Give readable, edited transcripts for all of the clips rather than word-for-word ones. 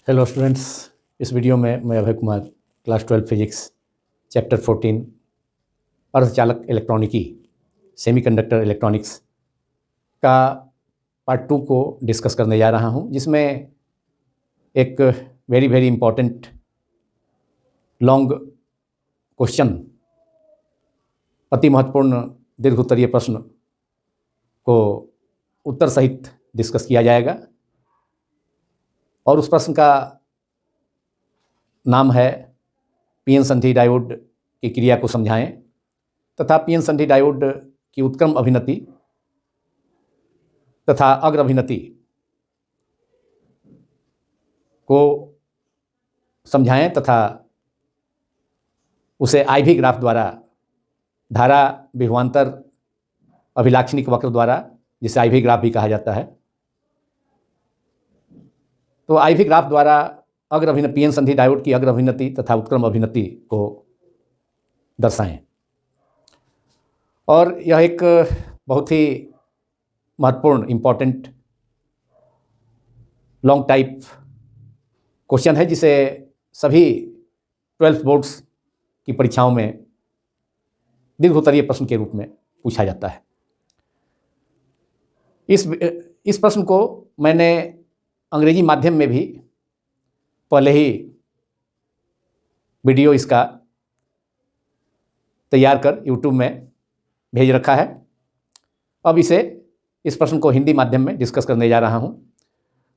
Hello students. इस video में मैं Abhay Kumar class 12 physics chapter 14 अर्धचालक इलेक्ट्रॉनिकी सेमीकंडक्टर इलेक्ट्रॉनिक्स का पार्ट 2 को डिस्कस करने जा रहा हूं, जिसमें एक very very important long question, अति महत्वपूर्ण दीर्घ उत्तरीय प्रश्न को उत्तर सहित डिस्कस किया जाएगा। और उस प्रश्न का नाम है पीएन संधि डायोड की क्रिया को समझाएं तथा पीएन संधि डायोड की उत्क्रम अभिनति तथा अग्र अभिनति को समझाएं तथा उसे IV ग्राफ द्वारा, धारा विभवांतर अभिलाक्षणिक वक्र द्वारा, जिसे IV ग्राफ भी कहा जाता है, तो IV ग्राफ द्वारा अग्र अभिनति, पीएन संधि डायोड की अग्र अभिनति तथा उत्क्रम अभिनति को दर्शाएं। और यह एक बहुत ही महत्वपूर्ण इम्पॉर्टेंट लॉन्ग टाइप क्वेश्चन है, जिसे सभी 12th बोर्ड्स की परीक्षाओं में दीर्घ उत्तरीय प्रश्न के रूप में पूछा जाता है। इस प्रश्न को मैंने अंग्रेजी माध्यम में भी पहले ही वीडियो इसका तैयार कर YouTube में भेज रखा है। अब इस प्रश्न को हिंदी माध्यम में डिस्कस करने जा रहा हूं।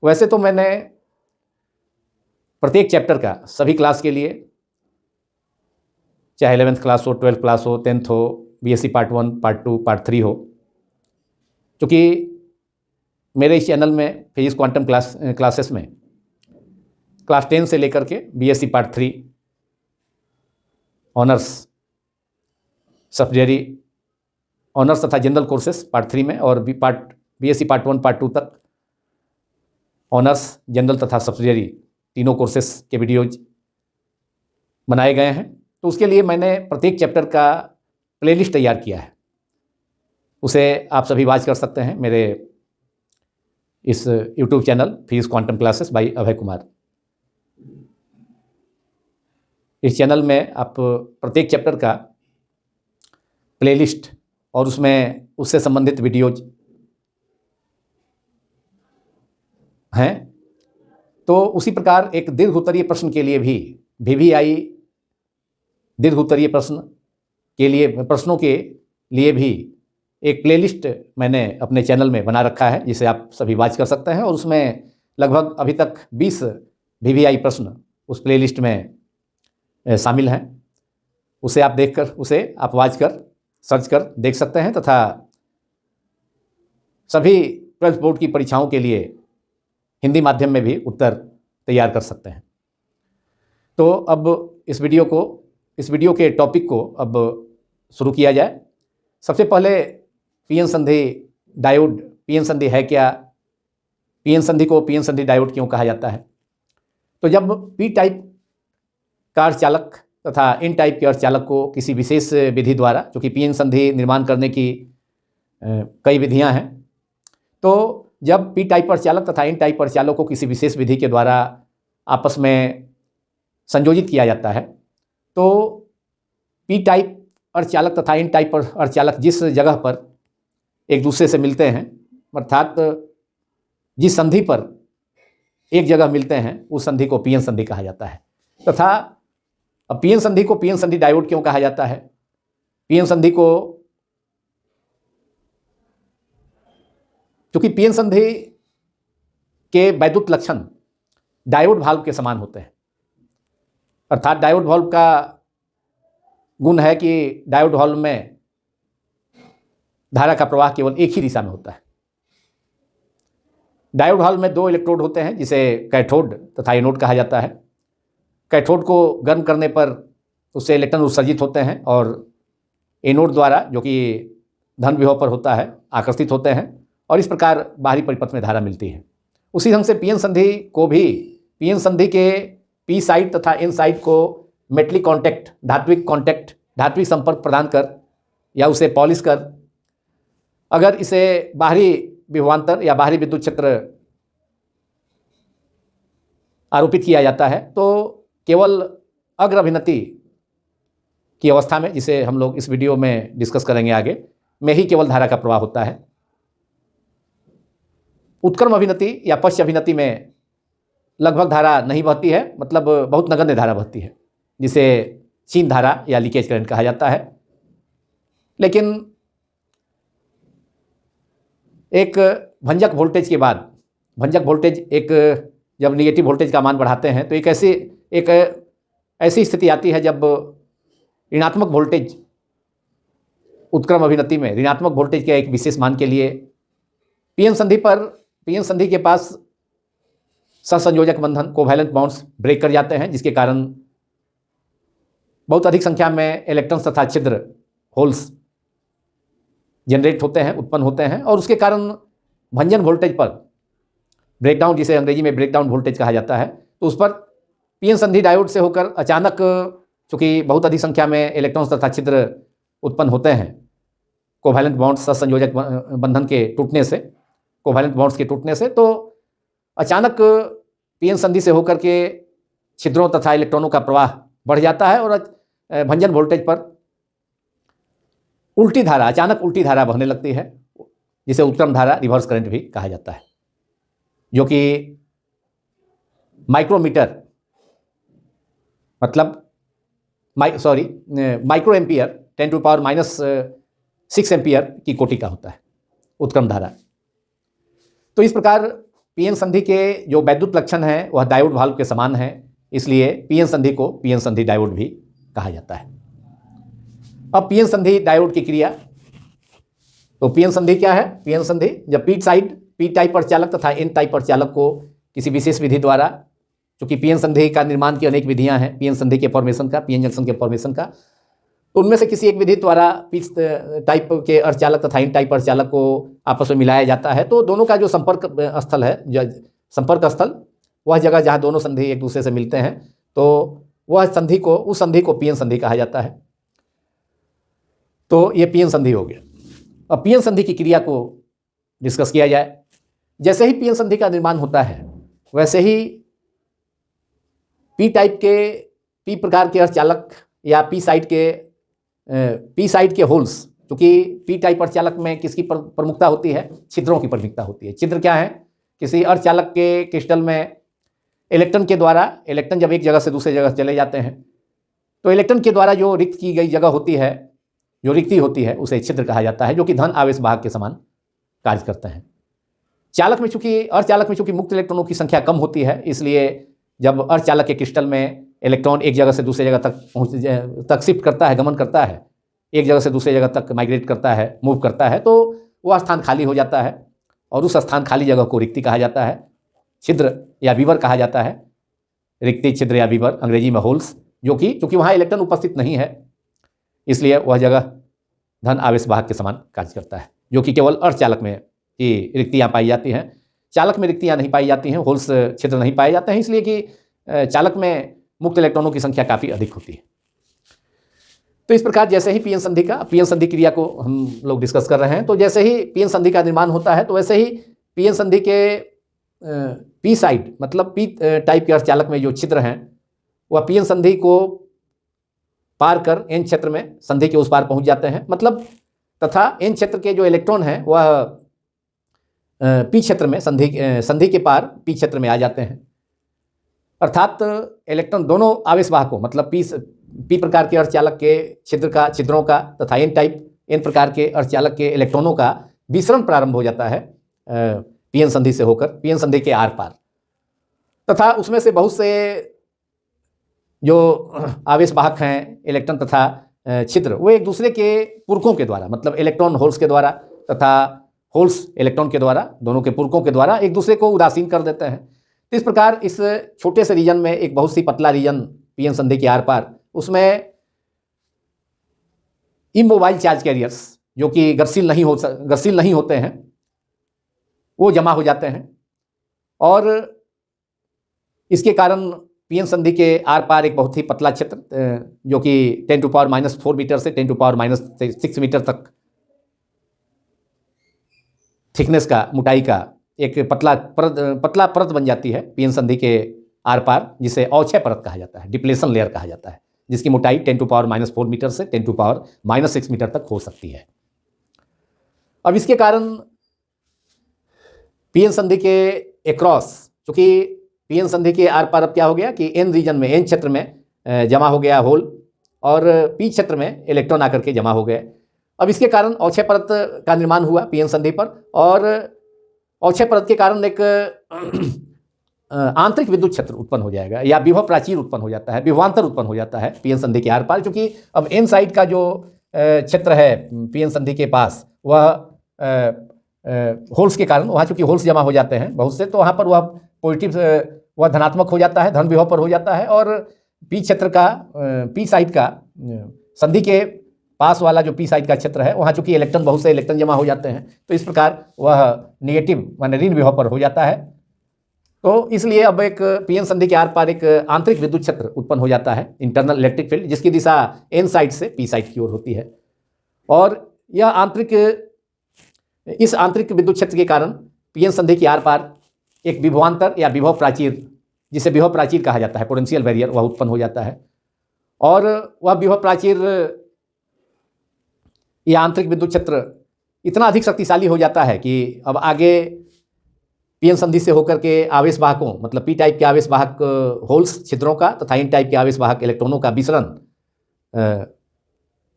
वैसे तो मैंने प्रत्येक चैप्टर का सभी क्लास के लिए, चाहे 11th क्लास हो, 12th क्लास हो, 10th हो, BSc पार्ट 1, पार्ट 2, पार्ट 3 हो, क्योंकि मेरे इस चैनल में फिजिक्स क्वांटम क्लासेस में क्लास 10 से लेकर के BSc part 3, honours, subsidiary honours तथा जनरल कोर्सेस पार्ट 3 में, और BSc पार्ट 1, पार्ट 2 तक ऑनर्स, जनरल तथा सब्सिडियरी तीनों कोर्सेस के वीडियोज बनाए गए हैं। तो उसके लिए मैंने प्रत्येक चैप्टर का प्लेलिस्ट तैयार किया है। उसे आप सभी वॉच कर सकते हैं मेरे इस YouTube channel physics quantum classes by Abhay Kumar. इस चैनल में आप प्रत्येक चैप्टर का प्लेलिस्ट और उससे संबंधित वीडियोज हैं। तो उसी प्रकार एक दीर्घ उत्तरीय प्रश्न के लिए भी VVI दीर्घ उत्तरीय प्रश्नों के लिए भी एक प्लेलिस्ट मैंने अपने चैनल में बना रखा है, जिसे आप सभी वॉच कर सकते हैं। और उसमें लगभग अभी तक 20 VVI प्रश्न उस प्लेलिस्ट में शामिल हैं। उसे आप वॉच कर, सर्च कर देख सकते हैं तथा सभी 12th बोर्ड की परीक्षाओं के लिए हिंदी माध्यम में भी उत्तर तैयार कर सकते हैं। तो अब इस वीडियो के टॉपिक को अब शुरू किया जाए। सबसे पहले पीएन संधि डायोड, पीएन संधि है क्या, पीएन संधि को पीएन संधि डायोड क्यों कहा जाता है। तो जब पी टाइप का अर्धचालक तथा एन टाइप के अर्धचालक को किसी विशेष विधि द्वारा, क्योंकि पीएन संधि निर्माण करने की कई विधियां हैं, तो जब पी टाइप अर्धचालक तथा एन टाइप अर्धचालक को किसी विशेष विधि के द्वारा आपस में संयोजित किया जाता है, तो पी टाइप अर्धचालक तथा एन टाइप अर्धचालक जिस जगह पर एक दूसरे से मिलते हैं, अर्थात जिस संधि पर एक जगह मिलते हैं, उस संधि को पीएन संधि कहा जाता है। तथा अब पीएन संधि को पीएन संधि डायोड क्यों कहा जाता है। पीएन संधि को, क्योंकि पीएन संधि के वैद्युत लक्षण डायोड वाल्व के समान होते हैं। अर्थात डायोड वाल्व का गुण है कि डायोड वाल्व में धारा का प्रवाह केवल एक ही दिशा में होता है। डायोड वाल्व में 2 इलेक्ट्रोड होते हैं, जिसे कैथोड तथा एनोड कहा जाता है। कैथोड को गर्म करने पर उससे इलेक्ट्रॉन उत्सर्जित होते हैं और एनोड द्वारा, जो कि धन विभव पर होता है, आकर्षित होते हैं और इस प्रकार बाहरी परिपथ में धारा मिलती है। उसी ढंग से पीएन संधि को भी, पीएन संधि के पी साइड तथा एन साइड को मेटलिक कॉन्टैक्ट, धात्विक संपर्क प्रदान कर या उसे पॉलिश कर, अगर इसे बाहरी विभवांतर या बाहरी विद्युत क्षेत्र आरोपित किया जाता है, तो केवल अग्र अभिनति की अवस्था में, जिसे हम लोग इस वीडियो में डिस्कस करेंगे आगे, में ही केवल धारा का प्रवाह होता है। उत्क्रम अभिनति या पश्च अभिनति में लगभग धारा नहीं बहती है, मतलब बहुत नगण्य धारा बहती है, जिसे क्षीण धारा या लीकेज करंट कहा जाता है। लेकिन एक भंजक वोल्टेज के बाद, भंजक वोल्टेज एक जब निगेटिव वोल्टेज का मान बढ़ाते हैं तो एक ऐसी स्थिति आती है जब ऋणात्मक वोल्टेज उत्क्रम अभिनति में ऋणात्मक वोल्टेज के एक विशेष मान के लिए पीएन संधि के पास सहसंयोजक बंधन कोवैलेंट बॉन्ड्स ब्रेक कर जाते हैं, जिसके कारण बहुत अधिक संख्या में इलेक्ट्रॉन्स तथा छिद्र होल्स जनरेट होते हैं, उत्पन्न होते हैं, और उसके कारण भंजन वोल्टेज पर ब्रेकडाउन, जिसे अंग्रेजी में ब्रेकडाउन वोल्टेज कहा जाता है, तो उस पर पीएन संधि डायोड से होकर अचानक, चूँकि बहुत अधिक संख्या में इलेक्ट्रॉन्स तथा छिद्र उत्पन्न होते हैं कोवैलेंट बॉन्ड्स सहसंयोजक बंधन के टूटने से, कोवैलेंट बॉन्ड्स के टूटने से, तो अचानक पीएन संधि से होकर के छिद्रों तथा इलेक्ट्रॉनों का प्रवाह बढ़ जाता है और भंजन वोल्टेज पर उल्टी धारा, अचानक उल्टी धारा बहने लगती है, जिसे उत्क्रम धारा, रिवर्स करंट भी कहा जाता है, जो कि माइक्रोमीटर मतलब माइक्रो एम्पियर 10⁻⁻6 एम्पियर की कोटि का होता है उत्क्रम धारा। तो इस प्रकार पीएन संधि के जो वैद्युत लक्षण हैं वह डायोड वाल्व के समान है, इसलिए पीएन संधि को पीएन संधि डायोड भी कहा जाता है। अब पीएन संधि डायोड की क्रिया, तो पीएन संधि क्या है? पीएन संधि जब पी टाइप अर्धचालक तथा एन टाइप अर्धचालक को किसी विशेष विधि द्वारा, चूँकि पीएन संधि का निर्माण की अनेक विधियां हैं, पीएन संधि के फॉर्मेशन का, पीएन जंक्शन के फॉर्मेशन का, तो उनमें से किसी एक विधि द्वारा पी टाइप के अर्धचालक तथा एन टाइप अर्धचालक को आपस में मिलाया जाता है। तो दोनों का जो संपर्क स्थल है, संपर्क स्थल, वह जगह जहाँ दोनों संधि एक दूसरे से मिलते हैं, तो वह संधि को, उस संधि को पीएन संधि कहा जाता है। तो ये पीएन संधि हो गया। अब पीएन संधि की क्रिया को डिस्कस किया जाए। जैसे ही पीएन संधि का निर्माण होता है, वैसे ही पी प्रकार के अर्धचालक या पी साइड के होल्स, क्योंकि पी टाइप अर्धचालक में किसकी प्रमुखता होती है? छिद्रों की प्रमुखता होती है। छिद्र क्या है? किसी अर्धचालक के क्रिस्टल में इलेक्ट्रॉन के द्वारा, इलेक्ट्रॉन जब एक जगह से दूसरे जगह चले जाते हैं, तो इलेक्ट्रॉन के द्वारा जो रिक्त की गई जगह होती है, जो रिक्ति होती है, उसे छिद्र कहा जाता है, जो कि धन आवेश वाहक के समान कार्य करते हैं। अर्धचालक में चूंकि मुक्त इलेक्ट्रॉनों की संख्या कम होती है, इसलिए जब अर्धचालक के क्रिस्टल में इलेक्ट्रॉन एक जगह से दूसरे जगह तक शिफ्ट करता है, गमन करता है, एक जगह से दूसरे जगह तक माइग्रेट करता है, मूव करता है, तो वह स्थान खाली हो जाता है और उस स्थान खाली जगह को रिक्ति कहा जाता है, छिद्र या वीवर कहा जाता है। रिक्ति, छिद्र या वीवर, अंग्रेजी में होल्स, जो कि चूँकि वहाँ इलेक्ट्रॉन उपस्थित नहीं है, इसलिए वह जगह धन आवेश वाहक के समान कार्य करता है, जो कि केवल अर्धचालक में ही रिक्तियाँ पाई जाती हैं। चालक में रिक्तियाँ नहीं पाई जाती हैं, होल्स, छिद्र नहीं पाए जाते हैं, इसलिए कि चालक में मुक्त इलेक्ट्रॉनों की संख्या काफ़ी अधिक होती है। तो इस प्रकार जैसे ही पीएन संधि क्रिया को हम लोग डिस्कस कर रहे हैं, तो जैसे ही पीएन संधि का निर्माण होता है, तो वैसे ही पीएन संधि के पी साइड, मतलब पी टाइप के अर्धचालक में जो छिद्र हैं, वह पीएन संधि को पार कर एन क्षेत्र में संधि के उस पार पहुंच जाते हैं, मतलब, तथा एन क्षेत्र के जो इलेक्ट्रॉन हैं वह पी क्षेत्र में, संधि के पार पी क्षेत्र में आ जाते हैं। अर्थात इलेक्ट्रॉन दोनों आवेश वाहकों, मतलब पी प्रकार के अर्धचालक के छिद्रों का तथा एन प्रकार के अर्धचालक के इलेक्ट्रॉनों का विसरण प्रारंभ हो जाता है पीएन संधि से होकर पीएन संधि के आर पार, तथा उसमें से बहुत से जो आवेश वाहक हैं, इलेक्ट्रॉन तथा छिद्र, वो एक दूसरे के पूरकों के द्वारा, मतलब इलेक्ट्रॉन होल्स के द्वारा तथा होल्स इलेक्ट्रॉन के द्वारा, दोनों के पूरकों के द्वारा एक दूसरे को उदासीन कर देते हैं। तो इस प्रकार इस छोटे से रीजन में एक बहुत सी पतला रीजन पीएन संधि के आर पार, उसमें इमोबाइल चार्ज कैरियर्स, जो कि गतिशील नहीं होते हैं, वो जमा हो जाते हैं, और इसके कारण पीएन संधि के आर पार एक बहुत ही पतला क्षेत्र, जो कि 10⁻⁻4 मीटर से 10⁻⁻6 मीटर तक थिकनेस का, मोटाई का एक पतला परत बन जाती है पीएन संधि के आर पार, जिसे अवक्षय परत कहा जाता है, डिप्लेशन लेयर कहा जाता है, जिसकी मोटाई 10⁻⁴ मीटर से 10⁻⁻6 मीटर तक हो सकती है। अब इसके कारण पीएन संधि के एक्रॉस, चूंकि पीएन संधि के आर पार अब क्या हो गया कि एन रीजन में, एन क्षेत्र में जमा हो गया होल, और पी क्षेत्र में इलेक्ट्रॉन आकर के जमा हो गए। अब इसके कारण अवक्षय परत का निर्माण हुआ पीएन संधि पर, और अवक्षय परत के कारण एक आंतरिक विद्युत क्षेत्र उत्पन्न हो जाएगा, या विभव प्राचीर उत्पन्न हो जाता है, विभवांतर उत्पन्न हो जाता है पीएन संधि के आर पार। क्योंकि अब एन साइड का जो क्षेत्र है पीएन संधि के पास, वह होल्स के कारण, वहाँ चूंकि होल्स जमा हो जाते हैं बहुत से, तो वहाँ पर वह पॉजिटिव, वह धनात्मक हो जाता है, धन विभव पर हो जाता है। और पी क्षेत्र का, पी साइड का, संधि के पास वाला जो पी साइड का क्षेत्र है, वहाँ चूंकि इलेक्ट्रॉन, बहुत से इलेक्ट्रॉन जमा हो जाते हैं, तो इस प्रकार वह नेगेटिव माने ऋण विभव पर हो जाता है। तो इसलिए अब एक पीएन संधि के आर पार एक आंतरिक विद्युत क्षेत्र उत्पन्न हो जाता है, इंटरनल इलेक्ट्रिक फील्ड, जिसकी दिशा एन साइड से पी साइड की ओर होती है। और यह इस आंतरिक विद्युत क्षेत्र के कारण पीएन संधि के आर पार एक विभवांतर या विभव प्राचीर, जिसे विभव प्राचीर कहा जाता है, पोटेंशियल बैरियर, वह उत्पन्न हो जाता है। और वह विभव प्राचीर या आंतरिक विद्युत क्षेत्र इतना अधिक शक्तिशाली हो जाता है कि अब आगे पीएन संधि से होकर के आवेश वाहकों, मतलब पी टाइप के आवेश वाहक होल्स छिद्रों का तथा एन टाइप के आवेश वाहक इलेक्ट्रॉनों का विसरण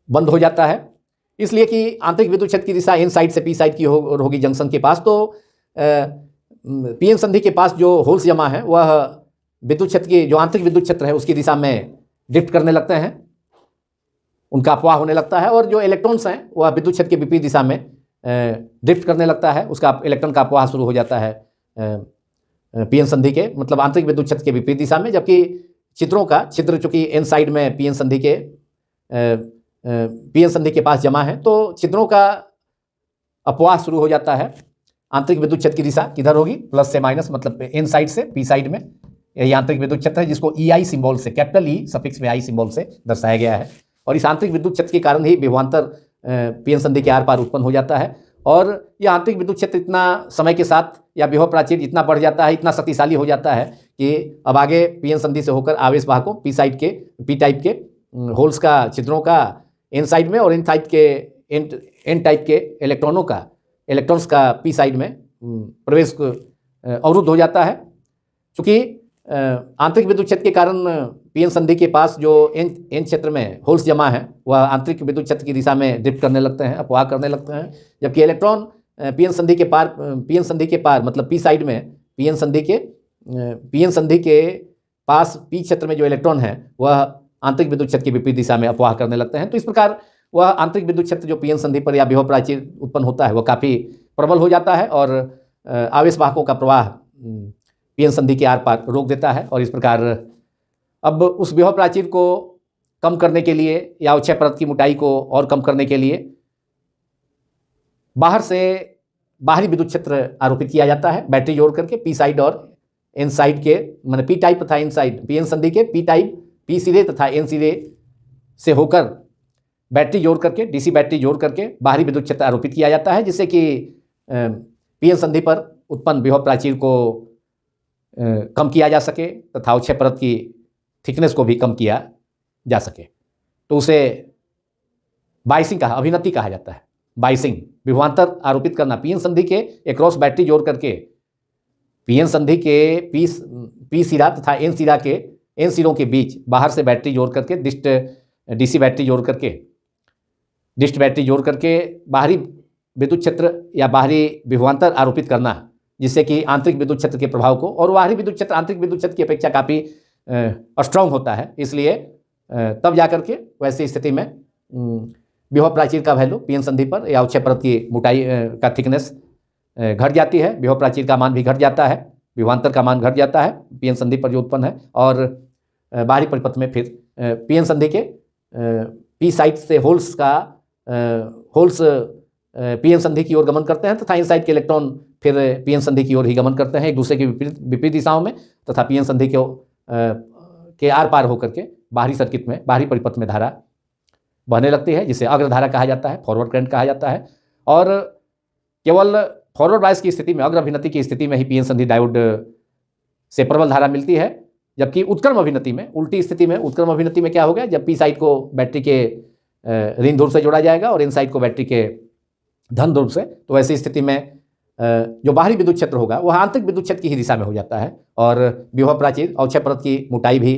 बंद हो जाता है। इसलिए कि आंतरिक विद्युत क्षेत्र की दिशा एन साइड से पी साइड की होगी जंक्शन के पास। तो पीएन संधि के पास जो होल्स जमा है, वह विद्युत क्षेत्र की, जो आंतरिक विद्युत क्षेत्र है, उसकी दिशा में ड्रिफ्ट करने लगते हैं, उनका अपवाह होने लगता है। और जो इलेक्ट्रॉन्स हैं, वह विद्युत क्षेत्र के विपरीत दिशा में ड्रिफ्ट करने लगता है, उसका इलेक्ट्रॉन का अपवाह शुरू हो जाता है पीएन संधि के, मतलब आंतरिक विद्युत क्षेत्र के विपरीत दिशा में। जबकि छिद्र चूंकि एन साइड में पीएन संधि के पास जमा है, तो छिद्रों का अपवाह शुरू हो जाता है। आंतरिक विद्युत क्षेत्र की दिशा किधर होगी, प्लस से माइनस, मतलब एन साइड से पी साइड में। यही आंतरिक विद्युत क्षेत्र है, जिसको EI सिंबल से, कैपिटल ई सफिक्स में I सिंबल से दर्शाया गया है। और इस आंतरिक विद्युत क्षेत्र के कारण ही विभवांतर पीएन संधि के आर पार उत्पन्न हो जाता है। और यह आंतरिक विद्युत क्षेत्र इतना समय के साथ, या विभव प्राचीर इतना बढ़ जाता है, इतना शक्तिशाली हो जाता है कि अब आगे पीएन संधि से होकर आवेश वाहकों, पी साइड के, पी टाइप के होल्स का, छिद्रों का एन साइड में, और एन टाइप के इलेक्ट्रॉन्स का पी साइड में प्रवेश अवरुद्ध हो जाता है। चूँकि आंतरिक विद्युत क्षेत्र के कारण पीएन संधि के पास जो एन क्षेत्र में होल्स जमा है, वह आंतरिक विद्युत क्षेत्र की दिशा में ड्रिफ्ट करने लगते हैं, अपवाह करने लगते हैं। जबकि इलेक्ट्रॉन पीएन संधि के पार मतलब पी साइड में, पीएन संधि के पास पी क्षेत्र में जो इलेक्ट्रॉन है, वह आंतरिक विद्युत क्षेत्र की विपरीत दिशा में अपवाह करने लगते हैं। तो इस प्रकार वह आंतरिक विद्युत क्षेत्र जो पीएन संधि पर या विभव प्राचीर उत्पन्न होता है, वह काफ़ी प्रबल हो जाता है, और आवेश वाहकों का प्रवाह पीएन संधि के आर पार रोक देता है। और इस प्रकार अब उस विभव प्राचीर को कम करने के लिए, या अवक्षय परत की मोटाई को और कम करने के लिए, बाहर से बाहरी विद्युत क्षेत्र आरोपित किया जाता है, बैटरी जोड़ करके पी साइड और एन साइड के, माने पी टाइप तथा एन साइड, पीएन संधि के पी टाइप, पी सिरे तथा एन सिरे से होकर बैटरी जोड़ करके, डीसी बैटरी जोड़ करके बाहरी विद्युत क्षेत्र आरोपित किया जाता है, जिससे कि पीएन संधि पर उत्पन्न विभव प्राचीर को कम किया जा सके तथा अवक्षय परत की थिकनेस को भी कम किया जा सके। तो उसे बाइसिंग कहा, अभिनति कहा जाता है। बाइसिंग, विभवांतर आरोपित करना, पीएन संधि के एक्रॉस बैटरी जोड़ करके, पीएन संधि के पी सिरा तथा एन सिरों के बीच बाहर से बैटरी जोड़ करके, डीसी बैटरी जोड़ करके, डिस्ट बैटरी जोड़ करके बाहरी विद्युत क्षेत्र या बाहरी विभवांतर आरोपित करना, जिससे कि आंतरिक विद्युत क्षेत्र के प्रभाव को, और बाहरी विद्युत क्षेत्र आंतरिक विद्युत क्षेत्र की अपेक्षा काफ़ी स्ट्रांग होता है, इसलिए तब जाकर के वैसी स्थिति में विभव प्राचीर का वैल्यू पीएन संधि पर या अवक्षय परत की मोटाई का थिकनेस घट जाती है, विभव प्राचीर का मान भी घट जाता है, विभवांतर का मान घट जाता है पीएन संधि पर जो उत्पन्न है। और बाहरी परिपथ में फिर पीएन संधि के पी साइड से होल्स पीएन संधि की ओर गमन करते हैं, तथा इन साइड के इलेक्ट्रॉन फिर पीएन संधि की ओर ही गमन करते हैं, एक दूसरे के विपरीत दिशाओं में, तथा पीएन संधि के आर पार होकर के बाहरी सर्किट में, बाहरी परिपथ में धारा बहने लगती है, जिसे अग्रधारा कहा जाता है, फॉरवर्ड करंट कहा जाता है। और केवल फॉरवर्ड बायस की स्थिति में, अग्र अभिनति की स्थिति में ही पीएन संधि डायोड से प्रबल धारा मिलती है, जबकि उत्क्रम अभिनति में, उल्टी स्थिति में, उत्क्रम अभिनति में क्या होगा, जब पी साइड को बैटरी के ऋण ध्रुव से जोड़ा जाएगा और एन साइड को बैटरी के धन ध्रुव से, तो ऐसी स्थिति में जो बाहरी विद्युत क्षेत्र होगा वह आंतरिक विद्युत क्षेत्र की ही दिशा में हो जाता है और विभव प्राचीर अवक्षय परत की मोटाई भी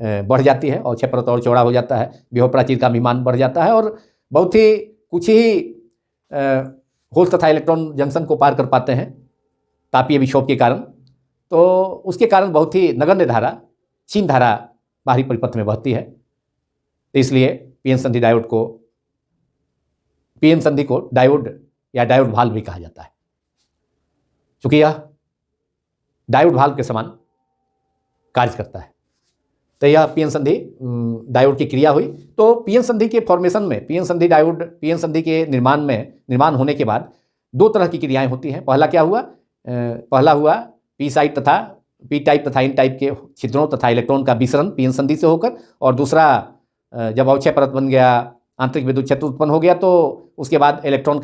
बढ़ जाती है, अवक्षय परत और चौड़ा हो जाता है, विभव प्राचीर का विमान बढ़ जाता है और बहुत ही कुछ ही होल्स तथा इलेक्ट्रॉन जंक्शन को पार कर पाते हैं तापीय विक्षोभ के कारण। तो उसके कारण बहुत ही नगण्य धारा, क्षीण धारा बाहरी परिपथ में बहती है। तो इसलिए पीएन संधि डायोड को, पीएन संधि को डायोड या डायोड भाल्व भी कहा जाता है, क्योंकि यह डायोड भाल्व के समान कार्य करता है। तो यह पीएन संधि डायोड की क्रिया हुई। तो पीएन संधि के फॉर्मेशन में, पीएन संधि डायोड, पीएन संधि के निर्माण होने के बाद दो तरह की क्रियाएं होती हैं। पहला क्या हुआ, पहला हुआ पी साइड तथा पी टाइप तथा एन टाइप के छिद्रों तथा इलेक्ट्रॉन का विसरण पीएन संधि से होकर, और दूसरा जब अवक्षय परत बन गया, आंतरिक विद्युत क्षेत्र उत्पन्न हो गया, तो उसके बाद इलेक्ट्रॉन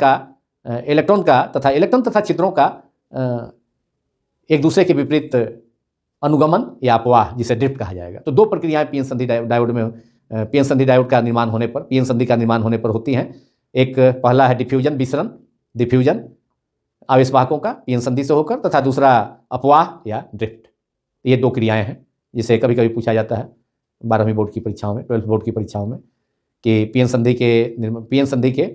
तथा छिद्रों का एक दूसरे के विपरीत अनुगमन या अपवाह, जिसे ड्रिफ्ट कहा जाएगा। तो दो प्रक्रियाएं पीएन संधि डायोड में, पीएन संधि डायोड का निर्माण होने पर, पीएन संधि का निर्माण होने पर होती हैं। एक पहला है डिफ्यूजन, विसरण, डिफ्यूजन आवेश वाहकों का पीएन संधि से होकर, तथा दूसरा अपवाह या ड्रिफ्ट। ये दो क्रियाएं हैं जिसे कभी कभी पूछा जाता है 12वीं बोर्ड की परीक्षाओं में, 12th बोर्ड की परीक्षाओं में, कि पीएन संधि के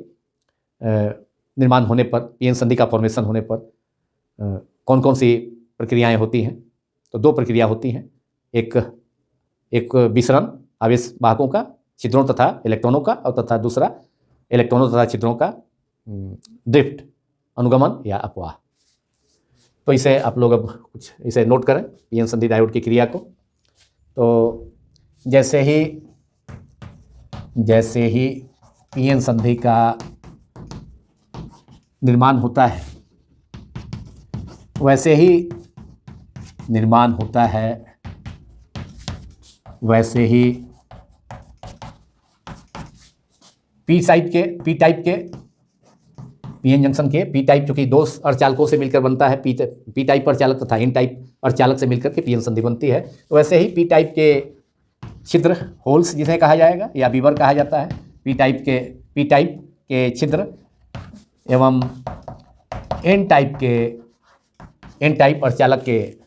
निर्माण होने पर, पीएन संधि का फॉर्मेशन होने पर कौन कौन सी प्रक्रियाएं होती हैं। तो दो प्रक्रिया होती हैं, एक विसरण आवेश वाहकों का, छिद्रों तथा इलेक्ट्रॉनों का, और तथा दूसरा इलेक्ट्रॉनों तथा छिद्रों का ड्रिफ्ट, अनुगमन या अपवाह। तो इसे आप लोग अब कुछ इसे नोट करें, पीएन संधि डायोड की क्रिया को। तो जैसे ही पीएन संधि का निर्माण होता है, वैसे ही पी टाइप के पीएन जंक्शन के पी टाइप, चूंकि दो अर्धचालकों से मिलकर बनता है, पी टाइप अर्धचालक तथा एन टाइप अर्धचालक से मिलकर के पीएन संधि बनती है। तो वैसे ही पी टाइप के छिद्र, होल्स जिन्हें कहा जाएगा या बीवर कहा जाता है, पी टाइप के छिद्र एवं एन टाइप अर्धचालक के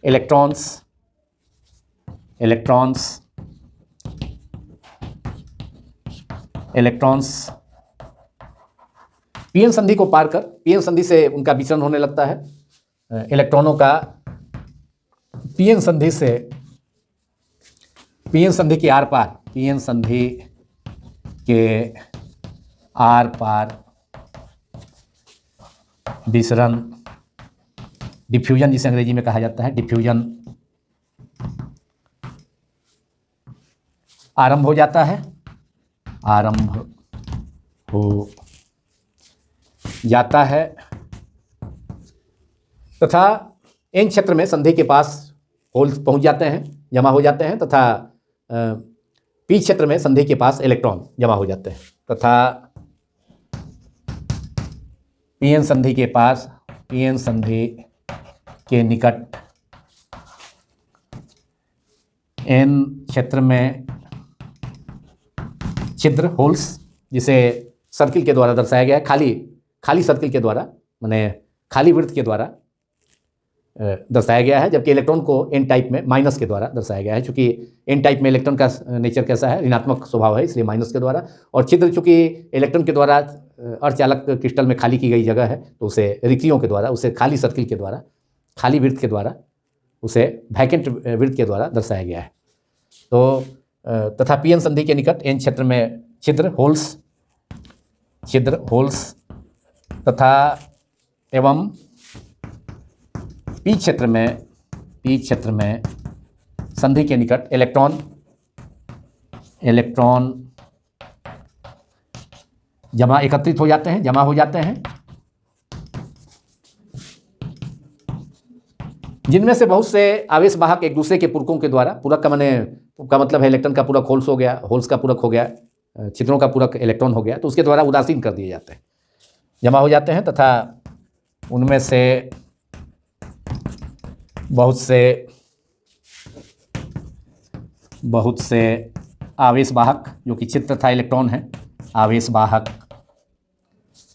इलेक्ट्रॉन्स पीएन संधि को पार कर, पीएन संधि से उनका विचरण होने लगता है। इलेक्ट्रॉनों का पीएन संधि के आर पार विसरण, डिफ्यूजन जिसे अंग्रेजी में कहा जाता है, डिफ्यूजन आरंभ हो जाता है, तथा एन क्षेत्र में संधि के पास होल्स पहुंच जाते हैं, जमा हो जाते हैं, तथा पी क्षेत्र में संधि के पास इलेक्ट्रॉन जमा हो जाते हैं, तथा पीएन संधि के निकट एन क्षेत्र में छिद्र, होल्स, जिसे सर्किल के द्वारा दर्शाया गया है, खाली सर्किल के द्वारा, माने खाली वृत्त के द्वारा दर्शाया गया है, जबकि इलेक्ट्रॉन को एन टाइप में माइनस के द्वारा दर्शाया गया है। चूंकि एन टाइप में इलेक्ट्रॉन का नेचर कैसा है, ऋणात्मक स्वभाव है, इसलिए माइनस के द्वारा, और छिद्र चूंकि इलेक्ट्रॉन के द्वारा अर्धचालक क्रिस्टल में खाली की गई जगह है, तो उसे रिक्तियों के द्वारा, उसे खाली सर्किल के द्वारा, खाली वृत्त के द्वारा, उसे वैकेंट वृत्त के द्वारा दर्शाया गया है। तो तथा पीएन संधि के निकट एन क्षेत्र में छिद्र, होल्स तथा एवं पी क्षेत्र में संधि के निकट इलेक्ट्रॉन एकत्रित हो जाते हैं, जमा हो जाते हैं, जिनमें से बहुत से आवेश वाहक एक दूसरे के पूरकों के द्वारा, पूरक का मतलब है इलेक्ट्रॉन का पूरक होल्स हो गया, होल्स का पूरक हो गया, छिद्रों का पूरक इलेक्ट्रॉन हो गया, तो उसके द्वारा उदासीन कर दिए जाते हैं, जमा हो जाते हैं, तथा उनमें से बहुत से बहुत से आवेशवाहक जो कि छिद्र तथा इलेक्ट्रॉन हैं, आवेशवाहक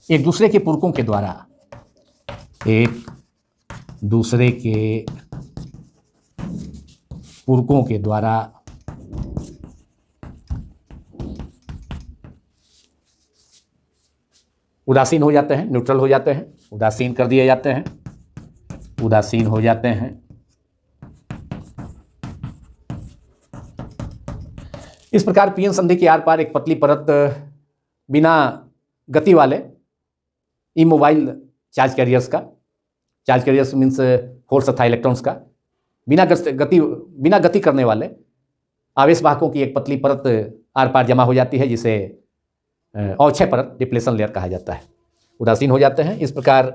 एक दूसरे के पूरकों के द्वारा उदासीन हो जाते हैं, न्यूट्रल हो जाते हैं, उदासीन कर दिए जाते हैं, उदासीन हो जाते हैं। इस प्रकार पीएन संधि के आर पार एक पतली परत बिना गति वाले immobile charge carriers means holes तथा इलेक्ट्रॉन्स का बिना गति करने वाले आवेशवाहकों की एक पतली परत आर पार जमा हो जाती है, जिसे अवक्षय परत, डिप्लेशन लेयर कहा जाता है। उदासीन हो जाते हैं। इस प्रकार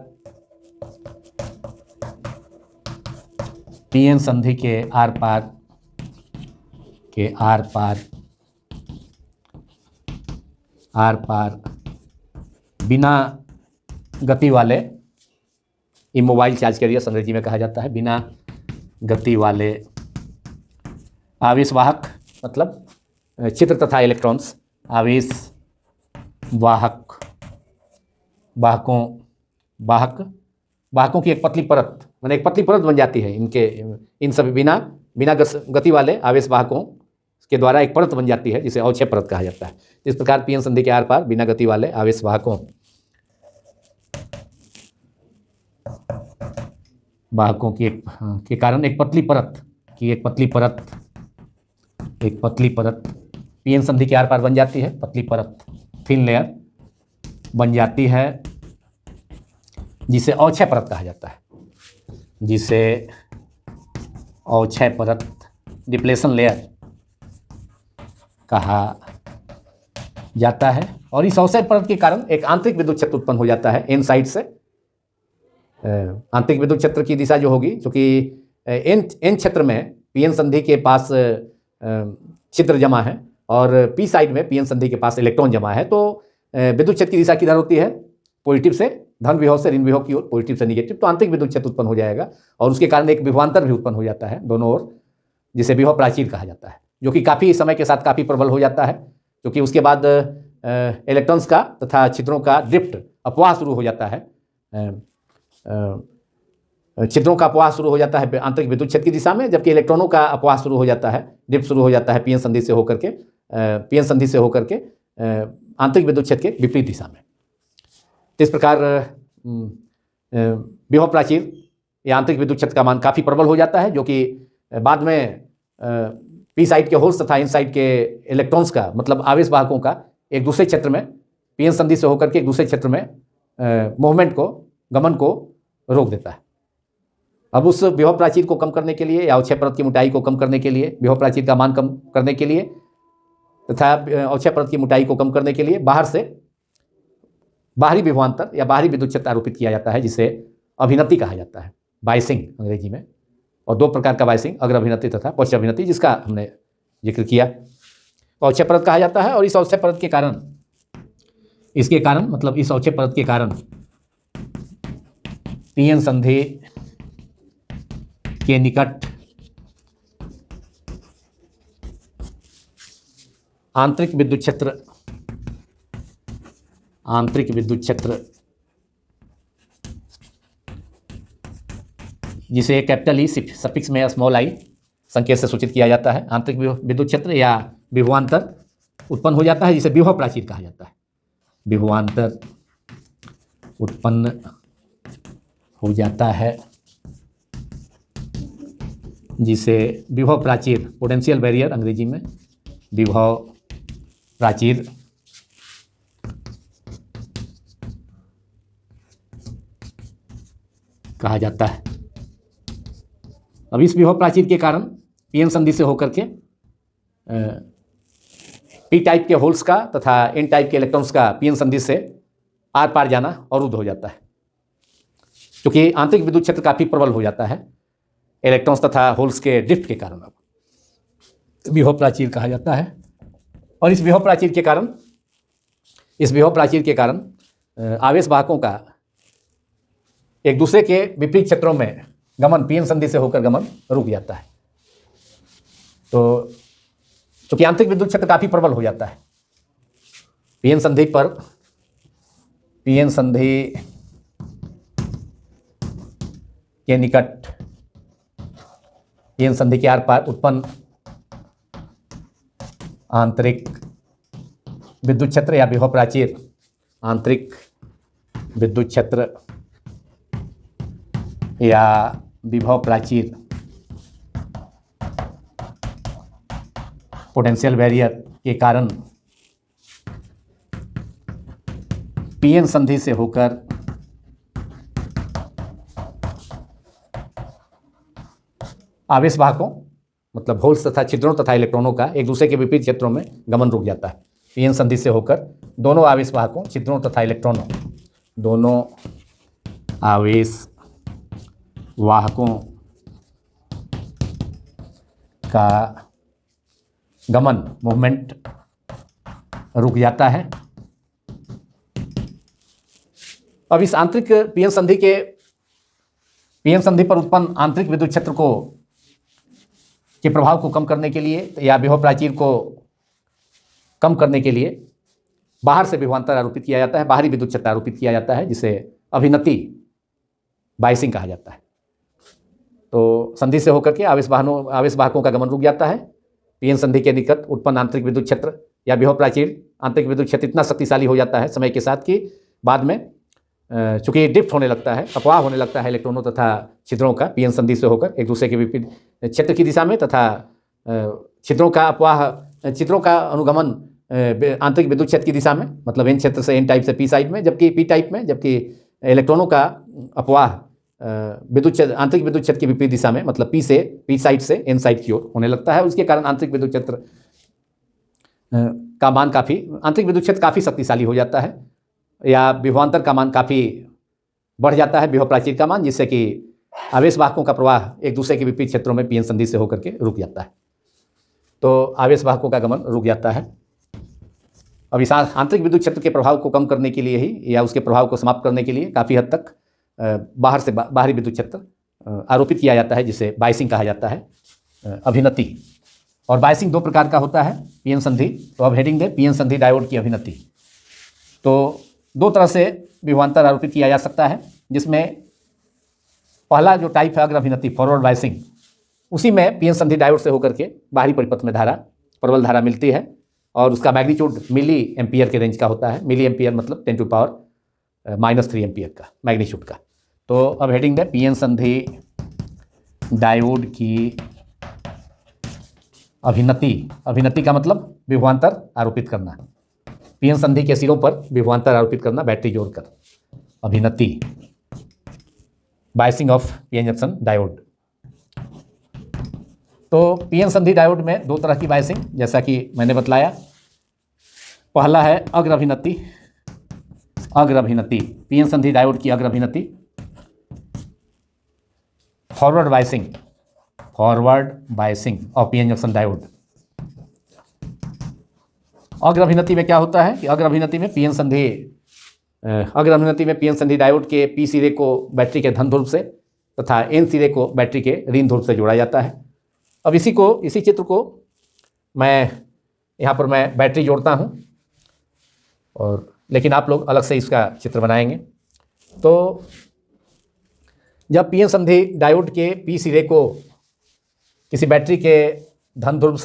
पीएन संधि के आर पार बिना गति वाले इमोबाइल चार्ज कैरियर्स अंग्रेजी में कहा जाता है। बिना गति वाले आवेशवाहक मतलब छिद्र तथा इलेक्ट्रॉन्स, वाहकों की एक पतली परत, माने एक पतली परत बन जाती है इन सभी बिना गति वाले आवेशवाहकों के द्वारा एक परत बन जाती है, जिसे अवक्षय परत कहा जाता है। इस प्रकार पीएन संधि के आर पार बिना गति वाले आवेशवाहकों के कारण एक पतली परत पीएन संधि के आर पार बन जाती है। पतली परत, थिन लेयर बन जाती है, जिसे अवक्षय परत कहा जाता है, जिसे अवक्षय परत, डिप्लेशन लेयर कहा जाता है। और इस अवक्षय परत के कारण एक आंतरिक विद्युत क्षेत्र उत्पन्न हो जाता है एन साइड से। आंतरिक विद्युत क्षेत्र की दिशा जो होगी, क्योंकि एन क्षेत्र में पीएन संधि के पास छिद्र जमा है और पी साइड में पीएन संधि के पास इलेक्ट्रॉन जमा है, तो विद्युत क्षेत्र की दिशा किधर होती है? पॉजिटिव से धन विभव से ऋण विभव की ओर, पॉजिटिव से निगेटिव। तो आंतरिक विद्युत क्षेत्र उत्पन्न हो जाएगा और उसके कारण एक विभवांतर भी उत्पन्न हो जाता है दोनों ओर, जिसे विभव प्राचीर कहा जाता है, जो कि काफ़ी समय के साथ काफ़ी प्रबल हो जाता है, क्योंकि उसके बाद इलेक्ट्रॉन्स का तथा छिद्रों का ड्रिफ्ट, अपवाह शुरू हो जाता है। छिद्रों का अपवाह शुरू हो जाता है आंतरिक विद्युत क्षेत्र की दिशा में, जबकि इलेक्ट्रॉनों का अपवाह शुरू हो जाता है, ड्रिफ्ट शुरू हो जाता है पीएन संधि से होकर के आंतरिक विद्युत क्षेत्र के विपरीत दिशा में। तो इस प्रकार विभव प्राचीर या आंतरिक विद्युत क्षेत्र का मान काफ़ी प्रबल हो जाता है, जो कि बाद में पी साइड के होल्स तथा इन साइड के इलेक्ट्रॉन्स का, मतलब आवेशवाहकों का एक दूसरे क्षेत्र में पीएन संधि से होकर के एक दूसरे क्षेत्र में गमन को रोक देता है। अब उस विभव प्राचीर को कम करने के लिए या अवक्षय परत की मोटाई को कम करने के लिए, विभव प्राचीर का मान कम करने के लिए तथा अवक्षय परत की मोटाई को कम करने के लिए बाहरी विभवांतर या बाहरी विद्युत क्षेत्र आरोपित किया जाता है, जिसे अभिनति कहा जाता है, बायसिंग अंग्रेजी में। और दो प्रकार का बायसिंग, अग्र अभिनति तथा पश्च अभिनति, जिसका हमने जिक्र किया। अवक्षय परत कहा जाता है। और इस अवक्षय परत के कारण, इस अवक्षय परत के कारण पीएन संधि के निकट आंतरिक विद्युत क्षेत्र जिसे कैपिटल ई सफिक्स में स्मॉल आई संकेत से सूचित किया जाता है, आंतरिक विद्युत क्षेत्र या विभवांतर उत्पन्न हो जाता है, जिसे विभव प्राचीर कहा जाता है। विभवांतर उत्पन्न हो जाता है, जिसे विभव प्राचीर, पोटेंशियल बैरियर अंग्रेजी में विभव प्राचीर कहा जाता है। अब इस विभव प्राचीर के कारण पीएन संधि से होकर के पी टाइप के होल्स का तथा एन टाइप के इलेक्ट्रॉन्स का पीएन संधि से आर पार जाना अवरुद्ध हो जाता है, क्योंकि आंतरिक विद्युत क्षेत्र काफ़ी प्रबल हो जाता है इलेक्ट्रॉन्स तथा होल्स के ड्रिफ्ट के कारण। अब विभव प्राचीर कहा जाता है। और इस विभव प्राचीर के कारण आवेशवाहकों का एक दूसरे के विपरीत क्षेत्रों में गमन, पीएन संधि से होकर गमन रुक जाता है। तो चूंकि आंतरिक विद्युत क्षेत्र काफ़ी प्रबल हो जाता है पीएन संधि पर, पीएन संधि के निकट, पीएन संधि के आर पार उत्पन्न आंतरिक विद्युत क्षेत्र या विभव प्राचीर, आंतरिक विद्युत क्षेत्र या विभव प्राचीर पोटेंशियल बैरियर के कारण पीएन संधि से होकर आवेश वाहकों मतलब होल्स तथा छिद्रों तथा इलेक्ट्रॉनों का एक दूसरे के विपरीत क्षेत्रों में गमन रुक जाता है। पीएन संधि से होकर दोनों आवेश वाहकों छिद्रों तथा इलेक्ट्रॉनों, दोनों आवेश वाहकों का गमन मूवमेंट रुक जाता है। अब इस आंतरिक पीएन संधि पर उत्पन्न आंतरिक विद्युत क्षेत्र के प्रभाव को कम करने के लिए या विभव प्राचीर को कम करने के लिए बाहर से विभवांतर आरोपित किया जाता है, बाहरी विद्युत क्षेत्र आरोपित किया जाता है, जिसे अभिनति बाइसिंग कहा जाता है। तो संधि से होकर के आवेश वाहकों का गमन रुक जाता है। पीएन संधि के निकट उत्पन्न आंतरिक विद्युत क्षेत्र या विभव प्राचीर आंतरिक विद्युत क्षेत्र इतना शक्तिशाली हो जाता है समय के साथ कि बाद में चूंकि ड्रिफ्ट होने लगता है, अपवाह होने लगता है इलेक्ट्रॉनों तथा छिद्रों का पीएन संधि से होकर एक दूसरे के विपरीत क्षेत्र की दिशा में, तथा छिद्रों का अनुगमन आंतरिक विद्युत क्षेत्र की दिशा में, मतलब एन क्षेत्र से एन टाइप से पी साइड में, जबकि पी टाइप में, जबकि इलेक्ट्रॉनों का अपवाह आंतरिक विद्युत क्षेत्र की विपरीत दिशा में, मतलब पी साइड से एन साइड की ओर होने लगता है। उसके कारण आंतरिक विद्युत क्षेत्र का मान आंतरिक विद्युत क्षेत्र काफ़ी शक्तिशाली हो जाता है या विभवांतर का मान काफ़ी बढ़ जाता है, विभव प्राचीर का मान, जिससे कि आवेश वाहकों का प्रवाह एक दूसरे के विपरीत क्षेत्रों में पीएन संधि से होकर के रुक जाता है। तो आवेश वाहकों का गमन रुक जाता है। अब इस आंतरिक विद्युत क्षेत्र के प्रभाव को कम करने के लिए ही या उसके प्रभाव को समाप्त करने के लिए काफ़ी हद तक बाहरी विद्युत क्षेत्र आरोपित किया जाता है, जिसे बाइसिंग कहा जाता है, अभिनति। और बाइसिंग दो प्रकार का होता है पीएन संधि। तो अब हेडिंग दे पीएन संधि डायोड की अभिनति। तो दो तरह से विभवांतर आरोपित किया जा सकता है, जिसमें पहला जो टाइप है अग्र अभिनति फॉरवर्ड बाइसिंग, उसी में पीएन संधि डायोड से होकर के बाहरी परिपथ में प्रबल धारा मिलती है और उसका मैग्नीट्यूड मिली एम्पियर के रेंज का होता है। मिली एम्पियर मतलब 10⁻³ एम्पियर का मैग्नीट्यूड का। तो अब हेडिंग दे पीएन संधि डायोड की अभिनति का मतलब विभवांतर आरोपित करना, पीएन संधि के सिरों पर विभवांतर आरोपित करना बैटरी जोड़कर, अभिनति, biasing of PN junction diode. तो पीएन संधि डायोड में दो तरह की बाइसिंग, जैसा कि मैंने बतलाया। पहला है अग्र अभिनति, पीएन संधि डायोड की अग्र अभिनति, forward biasing of PN junction diode. अग्र अभिनति में क्या होता है कि अग्र अभिनति में पीएन संधि डायोड के पी सिरे को बैटरी के धन ध्रुव से तथा एन सिरे को बैटरी के ऋण ध्रुव से जोड़ा जाता है। अब इसी चित्र को यहाँ पर मैं बैटरी जोड़ता हूँ, लेकिन आप लोग अलग से इसका चित्र बनाएंगे। तो जब पीएन संधि डायोड के पी सिरे को किसी बैटरी के धन ध्रुव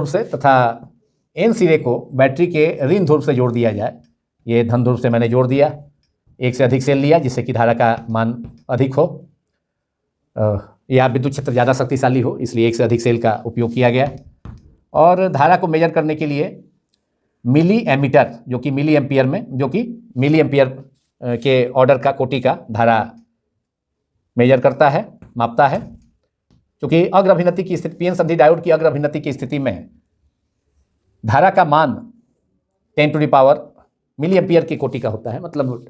से तथा एन सिरे को बैटरी के ऋण ध्रुव से जोड़ दिया जाए, ये धन ध्रुव से मैंने जोड़ दिया, एक से अधिक सेल लिया जिससे कि धारा का मान अधिक हो या विद्युत क्षेत्र ज़्यादा शक्तिशाली हो, इसलिए एक से अधिक सेल का उपयोग किया गया। और धारा को मेजर करने के लिए मिली एमीटर जो कि मिली एम्पियर के ऑर्डर का कोटि का धारा मेजर करता है, मापता है। क्योंकि अग्र अभिनति की स्थिति, पीएन संधि डायोड की अग्र अभिनति की स्थिति में धारा का मान 10⁻, मिली एम्पियर की कोटि का होता है, मतलब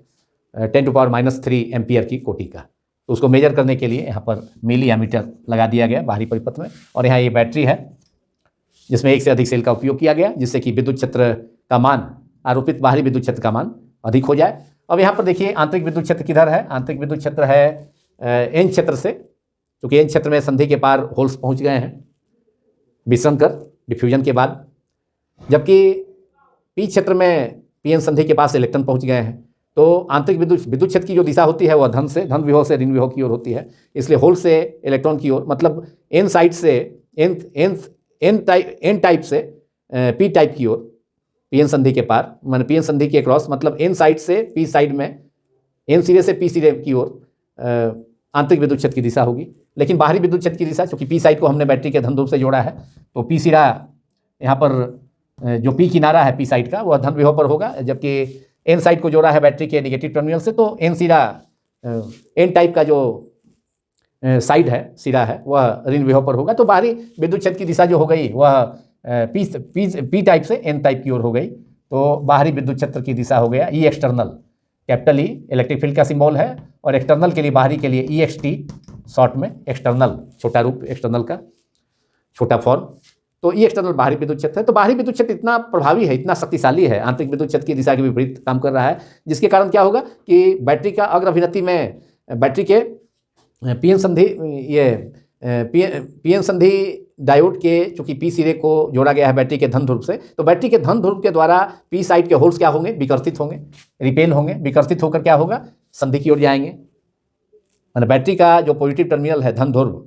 10⁻³ एम्पियर की कोटि का। तो उसको मेजर करने के लिए यहाँ पर मिली एमीटर लगा दिया गया बाहरी परिपथ में, और यहाँ ये बैटरी है जिसमें एक से अधिक सेल का उपयोग किया गया, जिससे कि विद्युत क्षेत्र का मान, आरोपित बाहरी विद्युत क्षेत्र का मान अधिक हो जाए। अब यहाँ पर देखिए आंतरिक विद्युत क्षेत्र किधर है। आंतरिक विद्युत क्षेत्र है एन क्षेत्र से, क्योंकि एन क्षेत्र में संधि के पार होल्स पहुँच गए हैं, विसरण कर डिफ्यूजन के बाद, जबकि पी क्षेत्र में पीएन संधि के पास इलेक्ट्रॉन पहुंच गए हैं, तो आंतरिक विद्युत क्षेत्र की जो दिशा होती है वह धन विभव से ऋण विभव की ओर होती है। इसलिए होल से इलेक्ट्रॉन की ओर, मतलब एन साइड से एन टाइप से पी टाइप की ओर, पीएन संधि के पार माने पीएन संधि के क्रॉस, मतलब एन साइड से पी साइड में, एन सिरे से पी सिरे की ओर आंतरिक विद्युत क्षेत्र की दिशा होगी। लेकिन बाहरी विद्युत क्षेत्र की दिशा, क्योंकि पी साइड को हमने बैटरी के धन ध्रुव से जोड़ा है, तो पी सिरा यहाँ पर जो पी किनारा है पी साइड का वह धन विभव पर होगा, जबकि एन साइड को जोड़ा है बैटरी के नेगेटिव टर्मिनल से, तो एन सिरा एन टाइप का जो साइड है, सिरा है, वह ऋण विभव पर होगा। तो बाहरी विद्युत क्षेत्र की दिशा जो हो गई वह पी टाइप से एन टाइप की ओर हो गई। तो बाहरी विद्युत क्षेत्र की दिशा हो गया E external, capital E electric field का सिंबल है, और एक्सटर्नल के लिए, बाहरी के लिए ई एक्स टी शॉर्ट में, एक्सटर्नल छोटा रूप, एक्सटर्नल का छोटा फॉर्म। तो ई एक्सटर्नल बाहरी विद्युत क्षेत्र है। तो बाहरी विद्युत क्षेत्र इतना प्रभावी है, इतना शक्तिशाली है, आंतरिक विद्युत क्षेत्र की दिशा के विपरीत काम कर रहा है, जिसके कारण क्या होगा कि बैटरी का अग्र अभिनति में, बैटरी के पीएन संधि, ये पीएन संधि डायोड के, चूंकि पी सिरे को जोड़ा गया है बैटरी के धन ध्रुव से, तो बैटरी के धन ध्रुव के द्वारा पी साइड के होल्स क्या होंगे, विकर्षित होंगे, रिपेल होंगे। विकर्षित होकर क्या होगा, संधि की ओर जाएंगे। मतलब बैटरी का जो पॉजिटिव टर्मिनल है धन ध्रुव,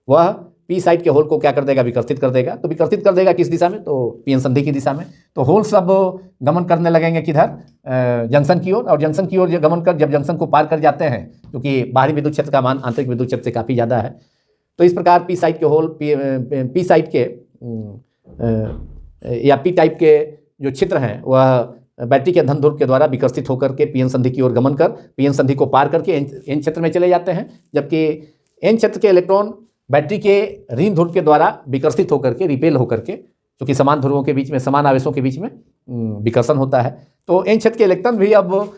वह पी साइड के होल को क्या कर देगा, विकर्षित कर देगा। तो विकर्षित कर देगा किस दिशा में, तो पीएन संधि की दिशा में। तो होल सब गमन करने लगेंगे किधर, जंक्शन की ओर। और जंक्शन की ओर गमन कर, जब जंक्शन को पार कर जाते हैं, क्योंकि बाहरी विद्युत क्षेत्र का मान आंतरिक विद्युत क्षेत्र से काफ़ी ज़्यादा है, तो इस प्रकार पी साइड के होल, पी साइड के या पी टाइप के जो क्षेत्र हैं वह बैटरी के धन ध्रुव के द्वारा विकर्षित होकर के पीएन संधि की ओर गमन कर पीएन संधि को पार करके एन क्षेत्र में चले जाते हैं, जबकि एन क्षेत्र के इलेक्ट्रॉन बैटरी के ऋण ध्रुव के द्वारा विकर्षित होकर के, रिपेल होकर के, क्योंकि समान ध्रुवों के बीच में, समान आवेशों के बीच में विकर्षण होता है, तो एन क्षेत्र के इलेक्ट्रॉन भी अब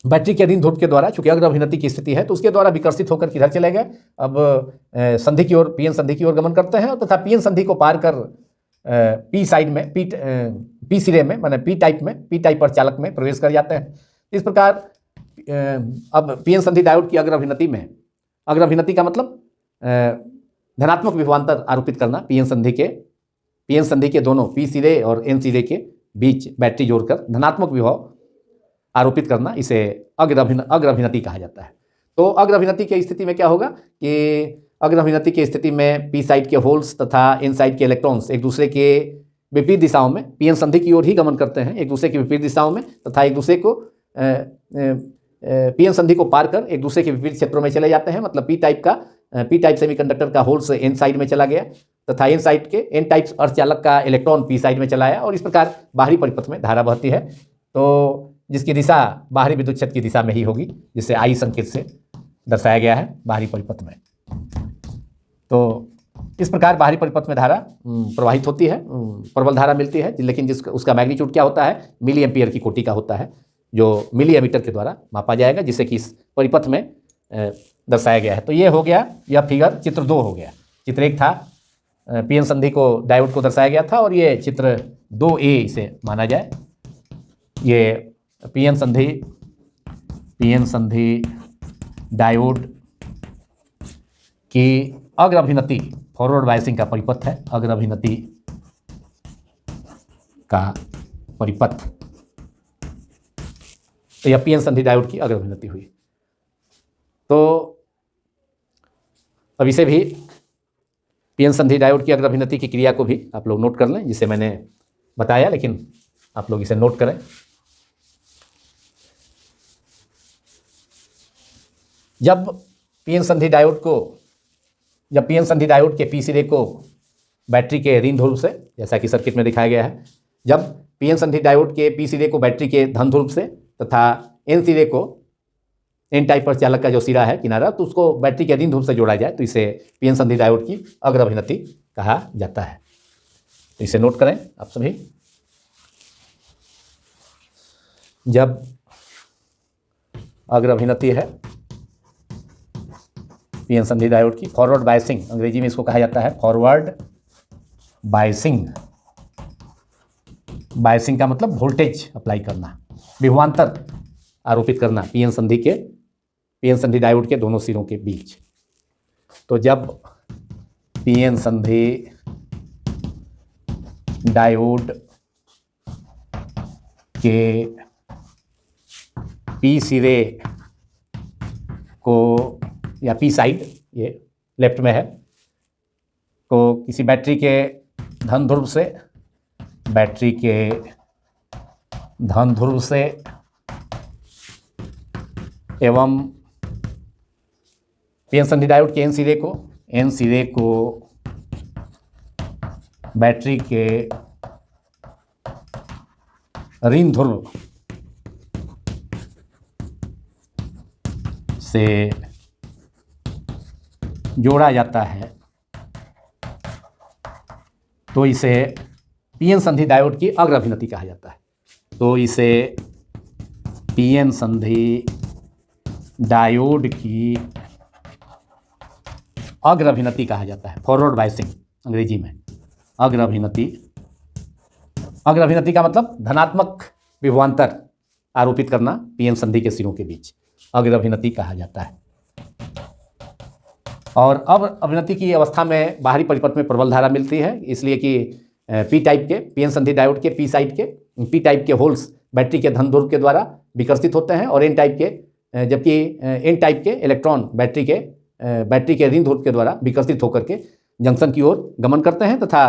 बैटरी के ऋण ध्रुव के द्वारा, चूंकि अग्र अभिनति की स्थिति है, तो उसके द्वारा विकर्षित होकर किधर चले गए, अब संधि की ओर, पीएन संधि की ओर गमन करते हैं, तथा पीएन संधि को पार कर पी साइड में, पी सिरे में, माने पी टाइप में, पी टाइप पर चालक में प्रवेश कर जाते हैं। इस प्रकार अब पीएन संधि डायोड की अग्र अभिनति में, अग्र अभिनति का मतलब धनात्मक विभवांतर आरोपित करना, पीएन संधि के दोनों पी सिरे और एन सिरे के बीच बैटरी जोड़कर धनात्मक विभव आरोपित करना, इसे अग्र अभिनति कहा जाता है। तो अग्र अभिनति की स्थिति में क्या होगा कि अग्र अभिनति की स्थिति में पी साइड के होल्स तथा एन साइड के इलेक्ट्रॉन्स एक दूसरे के विपरीत दिशाओं में पीएन संधि की ओर ही गमन करते हैं, एक दूसरे के विपरीत दिशाओं में, तथा एक दूसरे को पीएन संधि को पार कर एक दूसरे के विपरीत क्षेत्रों में चले जाते हैं। मतलब पी टाइप सेमीकंडक्टर का होल्स एन साइड में चला गया, तथा एन साइड के, एन टाइप अर्धचालक का इलेक्ट्रॉन पी साइड में चला आया, और इस प्रकार बाहरी परिपथ में धारा बहती है, तो जिसकी दिशा बाहरी विद्युत क्षेत्र की दिशा में ही होगी, जिसे आई संकेत से दर्शाया गया है बाहरी परिपथ में। तो इस प्रकार बाहरी परिपथ में धारा प्रवाहित होती है, प्रबल धारा मिलती है, लेकिन उसका मैग्नीट्यूड क्या होता है, मिली एम्पियर की कोटि का होता है, जो मिली एमीटर के द्वारा मापा जाएगा, जिसे कि इस परिपथ में दर्शाया गया है। तो ये हो गया, यह फिगर चित्र 2 हो गया। चित्र 1 था, पीएन संधि को, डायोड को दर्शाया गया था, और ये चित्र 2A इसे माना जाए। ये पीएन संधि डायोड की अग्र अभिनति, फॉरवर्ड बायसिंग का परिपथ है, अग्र अभिनति का परिपथ। तो यह पीएन संधि डायोड की अग्र अभिनति हुई। तो अब इसे भी, पीएन संधि डायोड की अग्र अभिनति की क्रिया को भी आप लोग नोट कर लें, जिसे मैंने बताया, लेकिन आप लोग इसे नोट करें। जब पीएन संधि डायोड के पी सिरे को बैटरी के ऋण ध्रुव से, जैसा कि सर्किट में दिखाया गया है, जब पीएन संधि डायोड के पी सिरे को बैटरी के धन ध्रुव से तथा एन सिरे को, एन टाइप पर चालक का जो सिरा है किनारा, तो उसको बैटरी के ऋण ध्रुव से जोड़ा जाए, तो इसे पीएन संधि डायोड की अग्र अभिनति कहा जाता है। तो इसे नोट करें आप सभी। जब अग्र अभिनति है पीएन संधि डायोड की, फॉरवर्ड बायसिंग, अंग्रेजी में इसको कहा जाता है फॉरवर्ड बायसिंग। बायसिंग का मतलब वोल्टेज अप्लाई करना, विभवांतर आरोपित करना पीएन संधि डायोड के दोनों सिरों के बीच। तो जब पीएन संधि डायोड के पी सिरे को, या पी साइड, ये लेफ्ट में है, को किसी बैटरी के धन ध्रुव से, बैटरी के धन ध्रुव से एवं पीएन संधि डायोड के एन सिरे को बैटरी के ऋण ध्रुव से जोड़ा जाता है, तो इसे पीएन संधि डायोड की अग्र अभिनति कहा जाता है। तो इसे पीएन संधि डायोड की अग्र अभिनति कहा जाता है, फॉरवर्ड बायसिंग अंग्रेजी में। अग्र अभिनति का मतलब धनात्मक विभवांतर आरोपित करना पीएन संधि के सिरों के बीच, अग्र अभिनति कहा जाता है। और अब अभिनति की अवस्था में बाहरी परिपथ में प्रबल धारा मिलती है, इसलिए कि पी टाइप के पीएन संधि डायोड के पी साइड के पी टाइप के होल्स बैटरी के धन ध्रुव के द्वारा विकर्षित होते हैं, और एन टाइप के, जबकि एन टाइप के इलेक्ट्रॉन बैटरी के ऋण ध्रुव के द्वारा विकर्षित होकर के जंक्शन की ओर गमन करते हैं तथा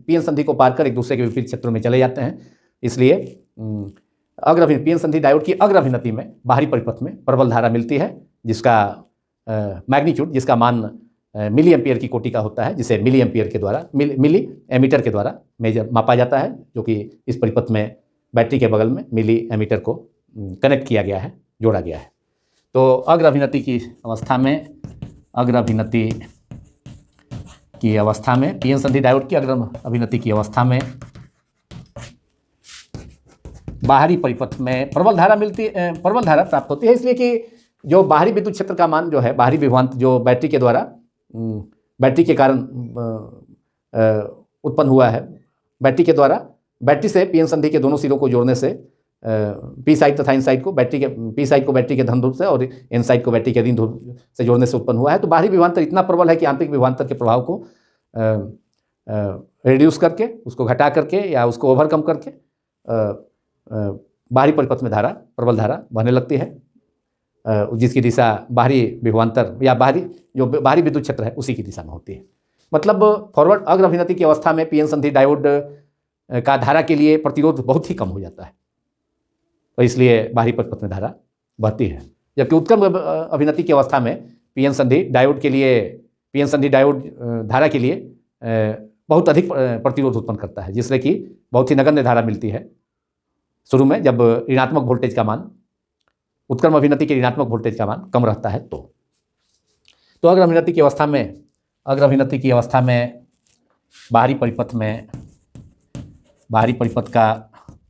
पीएन संधि को पार कर एक दूसरे के विपरीत क्षेत्रों में चले जाते हैं। इसलिए पीएन संधि डायोड की अग्र अभिनति में बाहरी परिपथ में प्रबल धारा मिलती है, जिसका मैग्नीट्यूड, जिसका मान मिली एम्पियर की कोटि का होता है, जिसे मिली एम्पियर के द्वारा, मिली एमीटर के द्वारा मेजर मापा जाता है, जो कि इस परिपथ में बैटरी के बगल में मिली एमीटर को कनेक्ट किया गया है, जोड़ा गया है। तो अग्र अभिनति की अवस्था में पीएन संधि डायोड की अग्र अभिनति की अवस्था में बाहरी परिपथ में प्रबल धारा प्राप्त होती है, इसलिए कि जो बाहरी विद्युत क्षेत्र का मान जो है, बाहरी विभवांतर जो बैटरी के द्वारा, बैटरी के कारण उत्पन्न हुआ है, बैटरी से पीएन संधि के दोनों सिरों को जोड़ने से पी साइड तथा एन साइड को पी साइड को बैटरी के धन ध्रुव से और एन साइड को बैटरी के ऋण ध्रुव से जोड़ने से उत्पन्न हुआ है। तो बाहरी विभवांतर इतना प्रबल है कि आंतरिक विभवांतर के प्रभाव को रिड्यूस करके, उसको घटा करके या उसको ओवरकम करके बाहरी परिपथ में प्रबल धारा बहने लगती है, जिसकी दिशा बाहरी विभवांतर या बाहरी विद्युत क्षेत्र है उसी की दिशा में होती है। मतलब फॉरवर्ड अग्र अभिनति की अवस्था में पीएन संधि डायोड का धारा के लिए प्रतिरोध बहुत ही कम हो जाता है, तो इसलिए बाहरी परिपथ में धारा बहती है। जबकि उत्क्रम अभिनति की अवस्था में पीएन संधि डायोड धारा के लिए बहुत अधिक प्रतिरोध उत्पन्न करता है, जिससे कि बहुत ही नगण्य धारा मिलती है शुरू में, जब ऋणात्मक वोल्टेज का मान, उत्क्रम अभिनति के ऋणात्मक वोल्टेज का मान कम रहता है। तो अग्र अभिनति की अवस्था में बाहरी परिपथ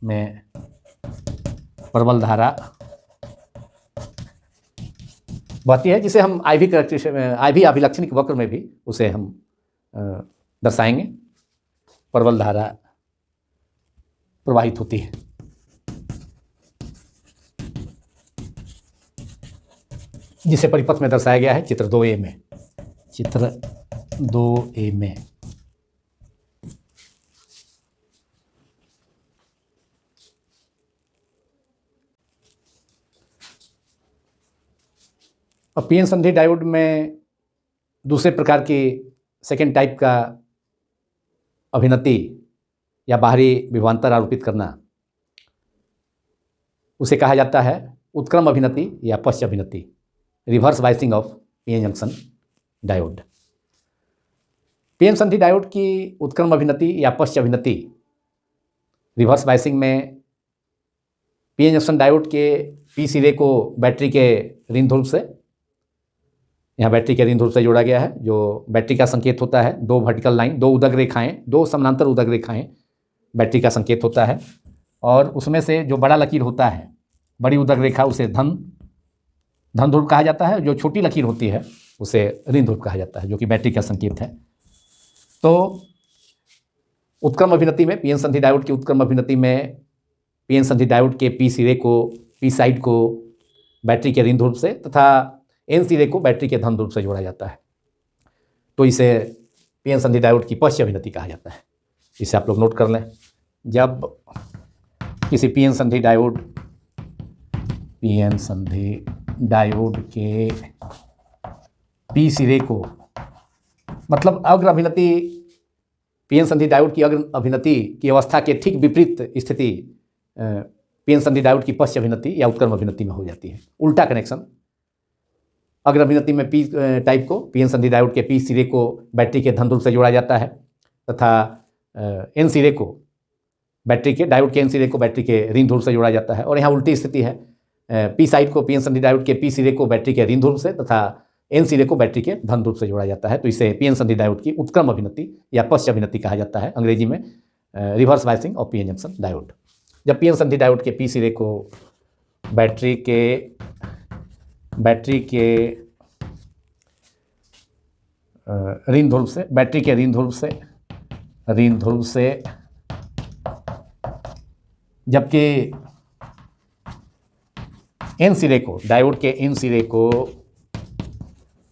में प्रबल धारा बहती है, जिसे हम IV अभिलक्षणिक वक्र में भी उसे हम दर्शाएंगे। प्रबल धारा प्रवाहित होती है। जिसे परिपथ में दर्शाया गया है चित्र 2A में। अब पीएन संधि डायोड में दूसरे प्रकार की सेकेंड टाइप का अभिनति या बाहरी विभवांतर आरोपित करना, उसे कहा जाता है उत्क्रम अभिनति या पश्च अभिनति, reverse biasing of PN junction diode. PN संधि डायोड की उत्क्रम अभिनति या पश्च अभिनति, रिवर्स बायसिंग में पीएन जंक्शन डायोड के पी सिरे को बैटरी के ऋण ध्रुव से, यहाँ बैटरी के ऋण ध्रुव से जोड़ा गया है, जो बैटरी का संकेत होता है। दो वर्टिकल लाइन, दो समानांतर उदक रेखाएं बैटरी का संकेत होता है, और उसमें से जो बड़ा लकीर होता है, बड़ी उदक रेखा, उसे धन ध्रुव कहा जाता है। जो छोटी लकीर होती है उसे ऋण ध्रुव कहा जाता है, जो कि बैटरी का संकेत है। तो उत्क्रम अभिनति में, पीएन संधि डायोड की उत्क्रम अभिनति में पीएन संधि डायोड के पी सिरे को, पी साइड को बैटरी के ऋण ध्रुव से तथा एन सिरे को बैटरी के धन ध्रुव से जोड़ा जाता है। तो इसे पीएन संधि डायोड की पश्च अभिनति कहा जाता है। इसे आप लोग नोट कर लें। जब किसी पीएन संधि डायोड के पी सिरे को, मतलब अग्र अभिनति, पीएन संधि डायोड की अग्र अभिनति की अवस्था के ठीक विपरीत स्थिति पीएन संधि डायोड की पश्च अभिनति या उत्क्रम अभिनति में हो जाती है। उल्टा कनेक्शन, अग्र अभिनति में पी टाइप को, पीएन संधि डायोड के पी सिरे को बैटरी के धन ध्रुव से जोड़ा जाता है तथा एन सिरे को बैटरी के, डायोड के एन सिरे को बैटरी के ऋण ध्रुव से जोड़ा जाता है। और यहाँ उल्टी स्थिति है, पी साइड को, पीएन संधि डायोड के पी सिरे को बैटरी के ऋण ध्रुव से तथा एन सिरे को बैटरी के धन ध्रुव से जोड़ा जाता है। तो इसे पीएन संधि डायोड की उत्क्रम अभिनति या पश्च अभिनति कहा जाता है, अंग्रेजी में reverse biasing of PN junction diode. जब पीएन संधि डायोड के पी सिरे को बैटरी के ऋण ध्रुव से, बैटरी के ऋण ध्रुव से, जबकि एन सिरे को, डायोड के एन सिरे को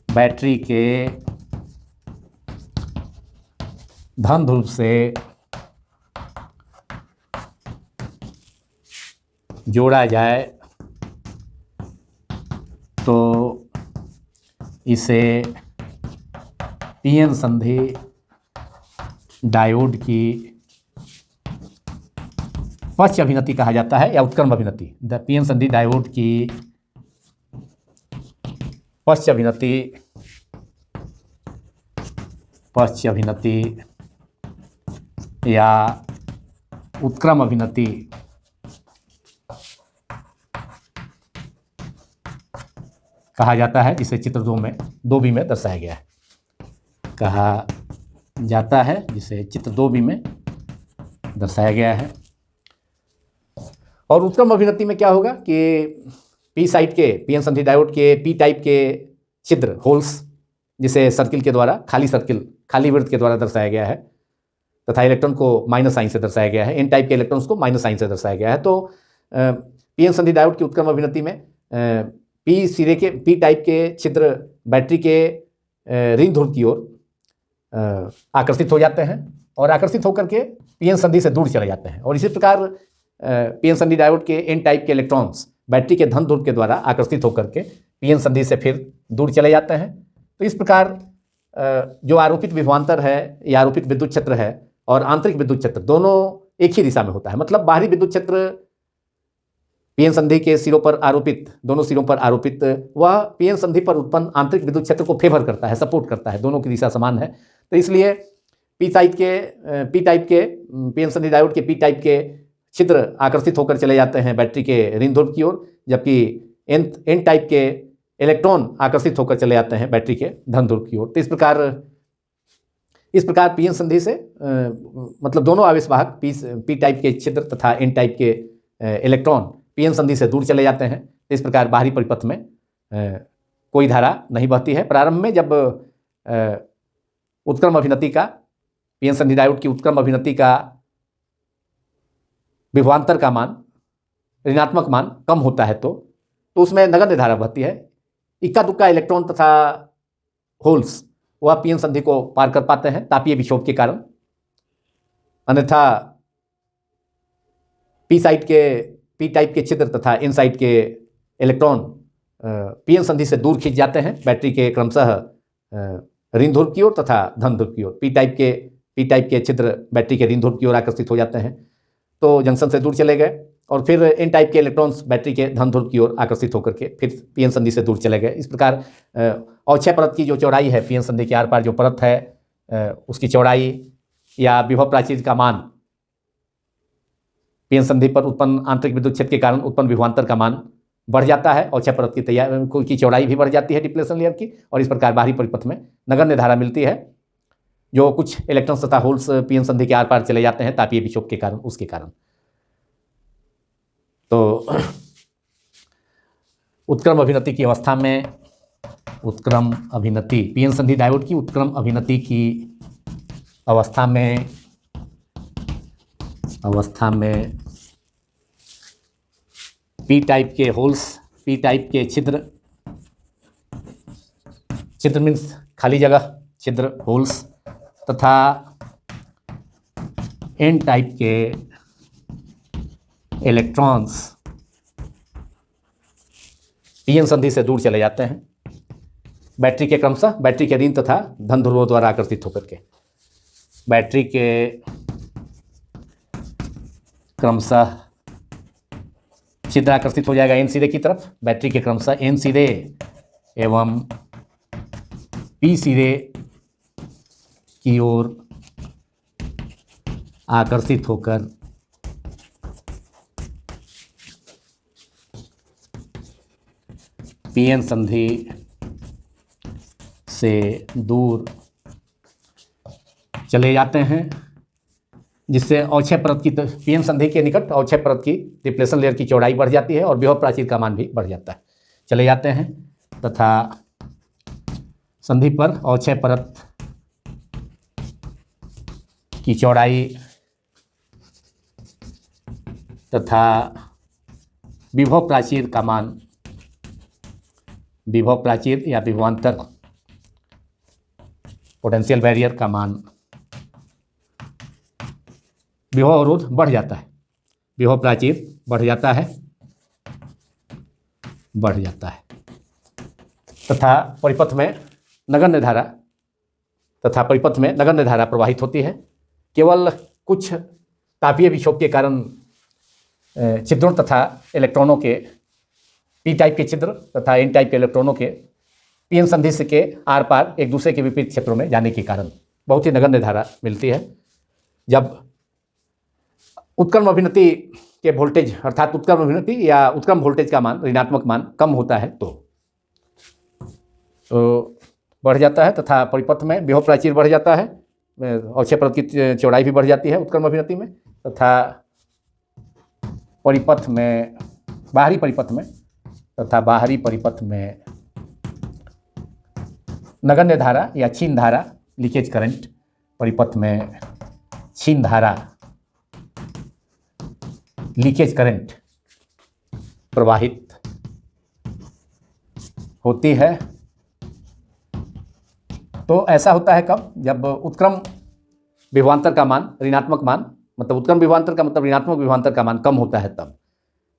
बैटरी के धन ध्रुव से जोड़ा जाए तो इसे पीएन संधि डायोड की पश्च अभिनति कहा जाता है या उत्क्रम अभिनति। द पीएन संधि डायोड की पश्च अभिनति या उत्क्रम अभिनति कहा जाता है, जिसे चित्र 2B में दर्शाया गया है, कहा जाता है, जिसे चित्र 2B में दर्शाया गया है। और उत्क्रम अभिनति में क्या होगा कि पी साइड के, पीएन संधि डायोड के पी टाइप के छिद्र, होल्स, जिसे सर्किल के द्वारा, खाली वृत्त के द्वारा दर्शाया गया है तथा इलेक्ट्रॉन को माइनस साइन से दर्शाया गया है, एन टाइप के इलेक्ट्रॉन्स को माइनस साइन से दर्शाया गया है। तो पीएन संधि डायोड की उत्क्रम अभिनति में पी सिरे के, पी टाइप के छिद्र बैटरी के ऋण ध्रुव की ओर आकर्षित हो जाते हैं और आकर्षित होकर के पीएन संधि से दूर चले जाते हैं। और इसी प्रकार पीएन संधि डायोड के एन टाइप के इलेक्ट्रॉन्स बैटरी के धन ध्रुव के द्वारा आकर्षित होकर के पीएन संधि से फिर दूर चले जाते हैं। तो इस प्रकार जो आरोपित विभवांतर है या आरोपित विद्युत क्षेत्र है और आंतरिक विद्युत क्षेत्र दोनों एक ही दिशा में होता है। मतलब बाहरी विद्युत क्षेत्र पीएन संधि के सिरों पर आरोपित, दोनों सिरों पर आरोपित, वह पीएन संधि पर उत्पन्न आंतरिक विद्युत क्षेत्र को फेवर करता है, सपोर्ट करता है, दोनों की दिशा समान है। तो इसलिए पी टाइप के पीएन संधि डायोड के पी टाइप के छिद्र आकर्षित होकर चले जाते हैं बैटरी के ऋण ध्रुव की ओर, जबकि एन टाइप के इलेक्ट्रॉन आकर्षित होकर चले जाते हैं बैटरी के धन ध्रुव की ओर। तो इस प्रकार पीएन संधि से मतलब दोनों आवेशवाहक पी टाइप के छिद्र तथा एन टाइप के इलेक्ट्रॉन पीएन संधि से दूर चले जाते हैं। तो इस प्रकार बाहरी परिपथ में कोई धारा नहीं बहती है। प्रारंभ में जब उत्क्रम अभिनति का, पीएन संधि डायोड की उत्क्रम अभिनति का विभवांतर का मान, ऋणात्मक मान कम होता है तो उसमें नगण्य धारा बहती है। इक्का दुक्का इलेक्ट्रॉन तथा होल्स वह पीएन संधि को पार कर पाते हैं तापीय विक्षोभ के कारण, अन्यथा पी टाइप के छिद्र तथा एन साइड के इलेक्ट्रॉन पीएन संधि से दूर खींच जाते हैं बैटरी के क्रमशः ऋण ध्रुव की ओर तथा धन ध्रुव की ओर। पी टाइप के छिद्र बैटरी के ऋण ध्रुव की ओर आकर्षित हो जाते हैं तो जंक्शन से दूर चले गए, और फिर एन टाइप के इलेक्ट्रॉन्स बैटरी के धन ध्रुव की ओर आकर्षित होकर के फिर पीएन संधि से दूर चले गए। इस प्रकार अवक्षय परत की जो चौड़ाई है, पीएन संधि के आर पार जो परत है उसकी चौड़ाई या विभव प्राचीर का मान, पीएन संधि पर उत्पन्न आंतरिक विद्युत क्षेत्र के कारण उत्पन्न विभवांतर का मान बढ़ जाता है। अवक्षय परत की चौड़ाई भी बढ़ जाती है डिप्लेशन लेयर की, और इस प्रकार बाहरी परिपथ में नगण्य धारा मिलती है। जो कुछ इलेक्ट्रॉन्स तथा होल्स पीएन संधि के आर पार चले जाते हैं तापीय विक्षोभ के कारण, उसके कारण। तो उत्क्रम अभिनति की अवस्था में, उत्क्रम अभिनति, पीएन संधि डायोड की उत्क्रम अभिनति की अवस्था में पी टाइप के होल्स, पी टाइप के छिद्र मीन्स खाली जगह, छिद्र होल्स तथा एन टाइप के इलेक्ट्रॉन्स पीएन संधि से दूर चले जाते हैं बैटरी के क्रमशः बैटरी के ऋण तथा धन ध्रुवों द्वारा आकर्षित होकर के। बैटरी के क्रमशः छिद्र आकर्षित हो जाएगा एन सिरे की तरफ, बैटरी के क्रमशः एन सिरे एवं पी सिरे की ओर आकर्षित होकर पीएन संधि से दूर चले जाते हैं, जिससे अवक्षय परत की पीएन संधि के निकट अवक्षय परत की डिप्लेशन लेयर की चौड़ाई बढ़ जाती है और विभव प्राचीर का मान भी बढ़ जाता है, चले जाते हैं तथा संधि पर अवक्षय परत की चौड़ाई तथा विभव प्राचीर का मान, विभव प्राचीर या विभवांतर पोटेंशियल बैरियर का मान, विभव अवरोध बढ़ जाता है, विभव प्राचीर बढ़ जाता है तथा परिपथ में नगण्य धारा प्रवाहित होती है। केवल कुछ तापीय विक्षोभ के कारण छिद्रों तथा इलेक्ट्रॉनों के पी टाइप के छिद्र तथा एन टाइप के इलेक्ट्रॉनों के पीएन संधि से के आर पार एक दूसरे के विपरीत क्षेत्रों में जाने के कारण बहुत ही नगण्य धारा मिलती है। जब उत्क्रम अभिनति के वोल्टेज अर्थात उत्क्रम अभिनति या उत्क्रम वोल्टेज का मान ऋणात्मक मान कम होता है तो बढ़ जाता है तथा परिपथ में विभव प्राचीर बढ़ जाता है, अवक्षय परत की चौड़ाई भी बढ़ जाती है उत्क्रम अभिनति में तथा परिपथ में बाहरी परिपथ में नगण्य धारा या क्षीण धारा लीकेज करंट, परिपथ में क्षीण धारा लीकेज करंट प्रवाहित होती है। तो ऐसा होता है कब, जब उत्क्रम विभवांतर का मान ऋणात्मक मान मतलब उत्क्रम विभवांतर का मतलब ऋणात्मक विभवांतर का मान कम होता है तब।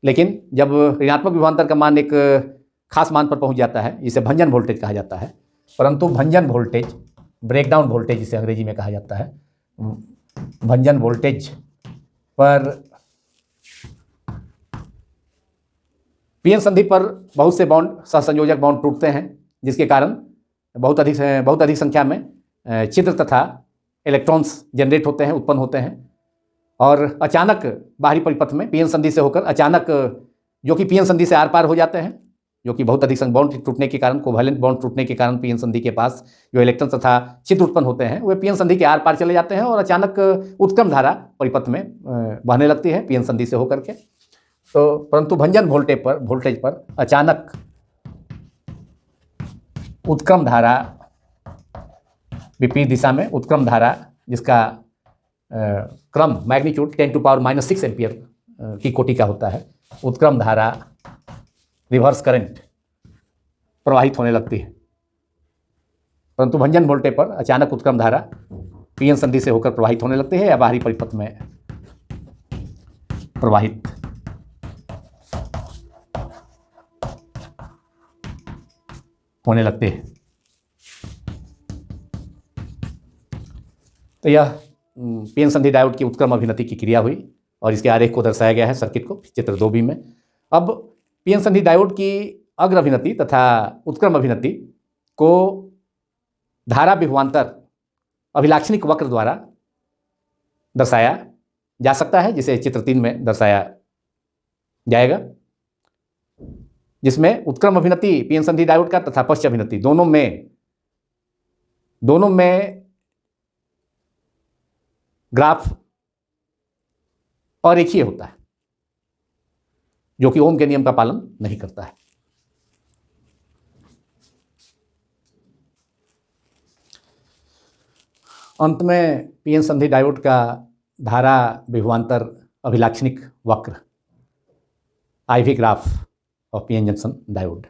लेकिन जब ऋणात्मक विभवांतर का मान एक खास मान पर पहुंच जाता है, इसे भंजन वोल्टेज कहा जाता है, परंतु भंजन वोल्टेज ब्रेकडाउन वोल्टेज जिसे अंग्रेजी में कहा जाता है, भंजन वोल्टेज पर पीएन संधि पर बहुत से बॉन्ड सहसंयोजक बॉन्ड टूटते हैं, जिसके कारण बहुत अधिक संख्या में छिद्र तथा इलेक्ट्रॉन्स जनरेट होते हैं, उत्पन्न होते हैं और अचानक बाहरी परिपथ में पीएन संधि से होकर अचानक जो कि पीएन संधि से आर पार हो जाते हैं, जो कि बहुत अधिक बॉन्ड टूटने के कारण कोवैलेंट बॉन्ड टूटने के कारण पीएन संधि के पास जो इलेक्ट्रॉन तथा छिद्र उत्पन्न होते हैं वे पीएन संधि के आर पार चले जाते हैं और अचानक उत्क्रम धारा परिपथ में बहने लगती है पीएन संधि से होकर के। तो परंतु भंजन वोल्टेज पर अचानक उत्क्रम धारा विपरीत दिशा में उत्क्रम धारा जिसका क्रम मैग्नीट्यूड 10⁻⁻⁶ एम्पियर की कोटि का होता है, उत्क्रम धारा रिवर्स करंट प्रवाहित होने लगती है। परंतु भंजन वोल्टेज पर अचानक उत्क्रम धारा पीएन संधि से होकर प्रवाहित होने लगती है या बाहरी परिपथ में प्रवाहित होने लगते हैं। तो यह पीएन संधि डायोड की उत्क्रम अभिनति की क्रिया हुई और इसके आरेख को दर्शाया गया है सर्किट को चित्र 2b में। अब पीएन संधि डायोड की अग्र अभिनति तथा उत्क्रम अभिनति को धारा विभवांतर अभिलाक्षणिक वक्र द्वारा दर्शाया जा सकता है, जिसे चित्र 3 में दर्शाया जाएगा, जिसमें उत्क्रम अभिनति पीएन संधि डायोड का तथा पश्च अभिनति दोनों में ग्राफ अरेखीय होता है, जो कि ओम के नियम का पालन नहीं करता है। अंत में पीएन संधि डायोड का धारा विभवांतर अभिलाक्षणिक वक्र IV graph of PN junction diode,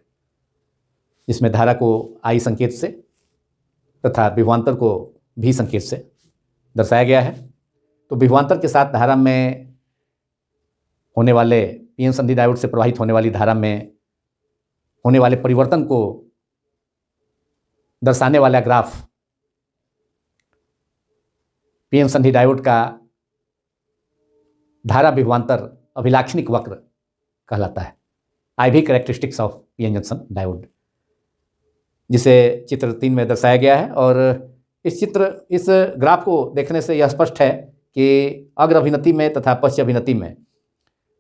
जिसमें धारा को आई संकेत से तथा विभवांतर को भी संकेत से दर्शाया गया है। तो विभवांतर के साथ धारा में होने वाले पीएन संधि डायोड से प्रवाहित होने वाली धारा में होने वाले परिवर्तन को दर्शाने वाला ग्राफ पीएन संधि डायोड का धारा विभवांतर अभिलाक्षणिक वक्र कहलाता है, IV characteristics of PN junction diode, जिसे चित्र 3 में दर्शाया गया है। और इस ग्राफ को देखने से यह स्पष्ट है कि अग्र अभिनति में तथा पश्च अभिनति में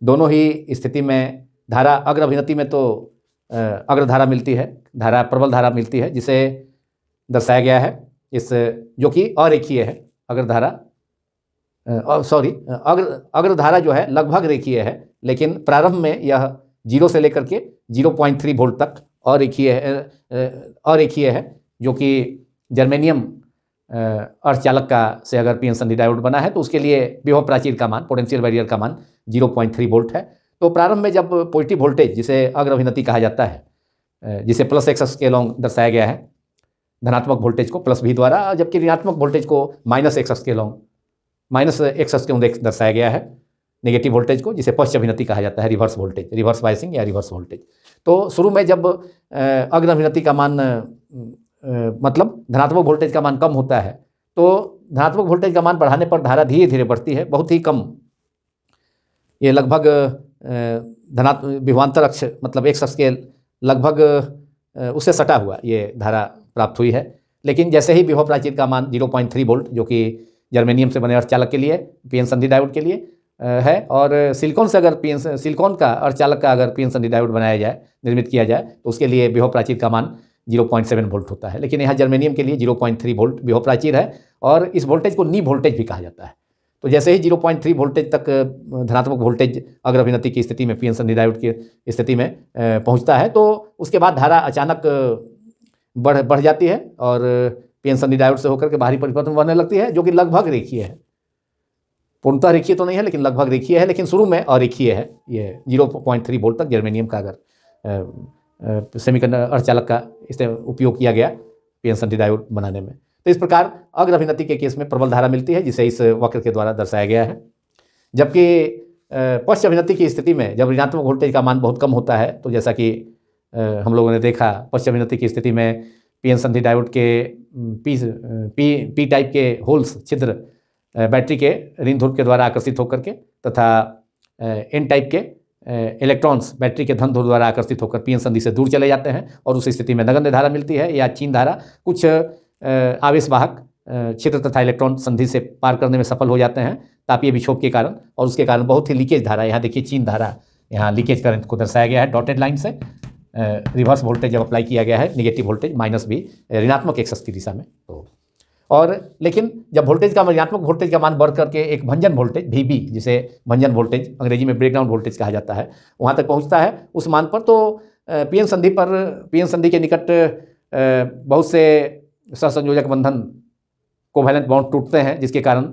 दोनों ही स्थिति में धारा, अग्र अभिनति में तो अग्रधारा मिलती है, धारा प्रबल धारा मिलती है, जिसे दर्शाया गया है इस, जो कि अरेखीय है। अग्रधारा अग्रधारा जो है लगभग रेखीय है, लेकिन प्रारंभ में यह 0 से लेकर के 0.3 वोल्ट तक अरेखीय है, जो कि जर्मेनियम अर्धचालक का से अगर पीएन संधि डायोड बना है तो उसके लिए विभव प्राचीर का मान, पोटेंशियल बैरियर का मान 0.3 वोल्ट है। तो प्रारंभ में जब पॉजिटिव वोल्टेज, जिसे अग्र अभिनति कहा जाता है, जिसे प्लस एक्स एक्स के अलॉन्ग दर्शाया गया है, धनात्मक वोल्टेज को प्लस V द्वारा, जबकि ऋणात्मक वोल्टेज को माइनस एक्स एक्स के अलॉन्ग, माइनस एक्स एक्स के अलॉन्ग दर्शाया गया है, नेगेटिव वोल्टेज को, जिसे पश्च अभिनति कहा जाता है, रिवर्स वोल्टेज, रिवर्स बायसिंग या रिवर्स वोल्टेज। तो शुरू में जब अग्र अभिनति का मान मतलब धनात्मक वोल्टेज का मान कम होता है, तो धनात्मक वोल्टेज का मान बढ़ाने पर धारा धीरे धीरे बढ़ती है, बहुत ही कम, ये लगभग विभवांतर अक्ष मतलब एक्स अक्ष के लगभग उससे सटा हुआ ये धारा प्राप्त हुई है। लेकिन जैसे ही विभव प्राचीर का मान 0.3 वोल्ट, जो कि जर्मेनियम से बने अर्धचालक के लिए, पीएन संधि डायोड के लिए है, और सिलिकॉन से अगर सिलिकॉन का अर्धचालक का अगर पीएन संधि डायोड बनाया जाए, निर्मित किया जाए, तो उसके लिए विभव प्राचीर का मान 0.7 वोल्ट होता है। लेकिन यहाँ जर्मेनियम के लिए 0.3 वोल्ट विभव प्राचीर है, और इस वोल्टेज को नी वोल्टेज भी कहा जाता है। तो जैसे ही 0.3 वोल्टेज तक धनात्मक वोल्टेज अग्र अभिनति की स्थिति में, पीएन संधि डायोड की स्थिति में पहुँचता है, तो उसके बाद धारा अचानक बढ़ जाती है और पीएन संधि डायोड से होकर के बाहरी परिपथ में बनने लगती है, जो कि लगभग रेखीय है। पूर्णतः रेखीय तो नहीं है, लेकिन लगभग रेखीय है, लेकिन शुरू में अरेखीय है। ये 0.3 वोल्ट तक जर्मेनियम का अगर सेमीकंडक्टर अर्धचालक का इससे उपयोग किया गया पीएन संधि डायोड बनाने में। तो इस प्रकार अग्र अभिनति के केस में प्रबल धारा मिलती है, जिसे इस वक्र के द्वारा दर्शाया गया है। जबकि पश्च अभिनति की स्थिति में जब ऋणात्मक वोल्टेज का मान बहुत कम होता है, तो जैसा कि हम लोगों ने देखा, पश्च अभिनति की स्थिति में पीएन संधि डायोड के पी टाइप के होल्स, छिद्र, बैटरी के ऋण ध्रुव के द्वारा आकर्षित होकर के, तथा एन टाइप के इलेक्ट्रॉन्स बैटरी के धन ध्रुव द्वारा आकर्षित होकर पीएन संधि से दूर चले जाते हैं, और उस स्थिति में नगण्य धारा मिलती है या क्षीण धारा। कुछ आवेशवाहक क्षेत्र तथा इलेक्ट्रॉन संधि से पार करने में सफल हो जाते हैं तापीय विक्षोभ के कारण, और उसके कारण बहुत ही लीकेज धारा, यहाँ देखिए क्षीण धारा, यहाँ लीकेज करंट को दर्शाया गया है डॉटेड लाइन से। रिवर्स वोल्टेज जब अप्लाई किया गया है, नेगेटिव वोल्टेज -V ऋणात्मक एक्स अक्ष की दिशा में। तो और लेकिन जब वोल्टेज का ऋणात्मक वोल्टेज का मान बढ़ करके एक भंजन वोल्टेज VB, जिसे भंजन वोल्टेज अंग्रेजी में ब्रेकडाउन वोल्टेज कहा जाता है, वहाँ तक पहुँचता है उस मान पर, तो पीएन संधि के निकट बहुत से सहसंयोजक बंधन कोवैलेंट बॉन्ड टूटते हैं, जिसके कारण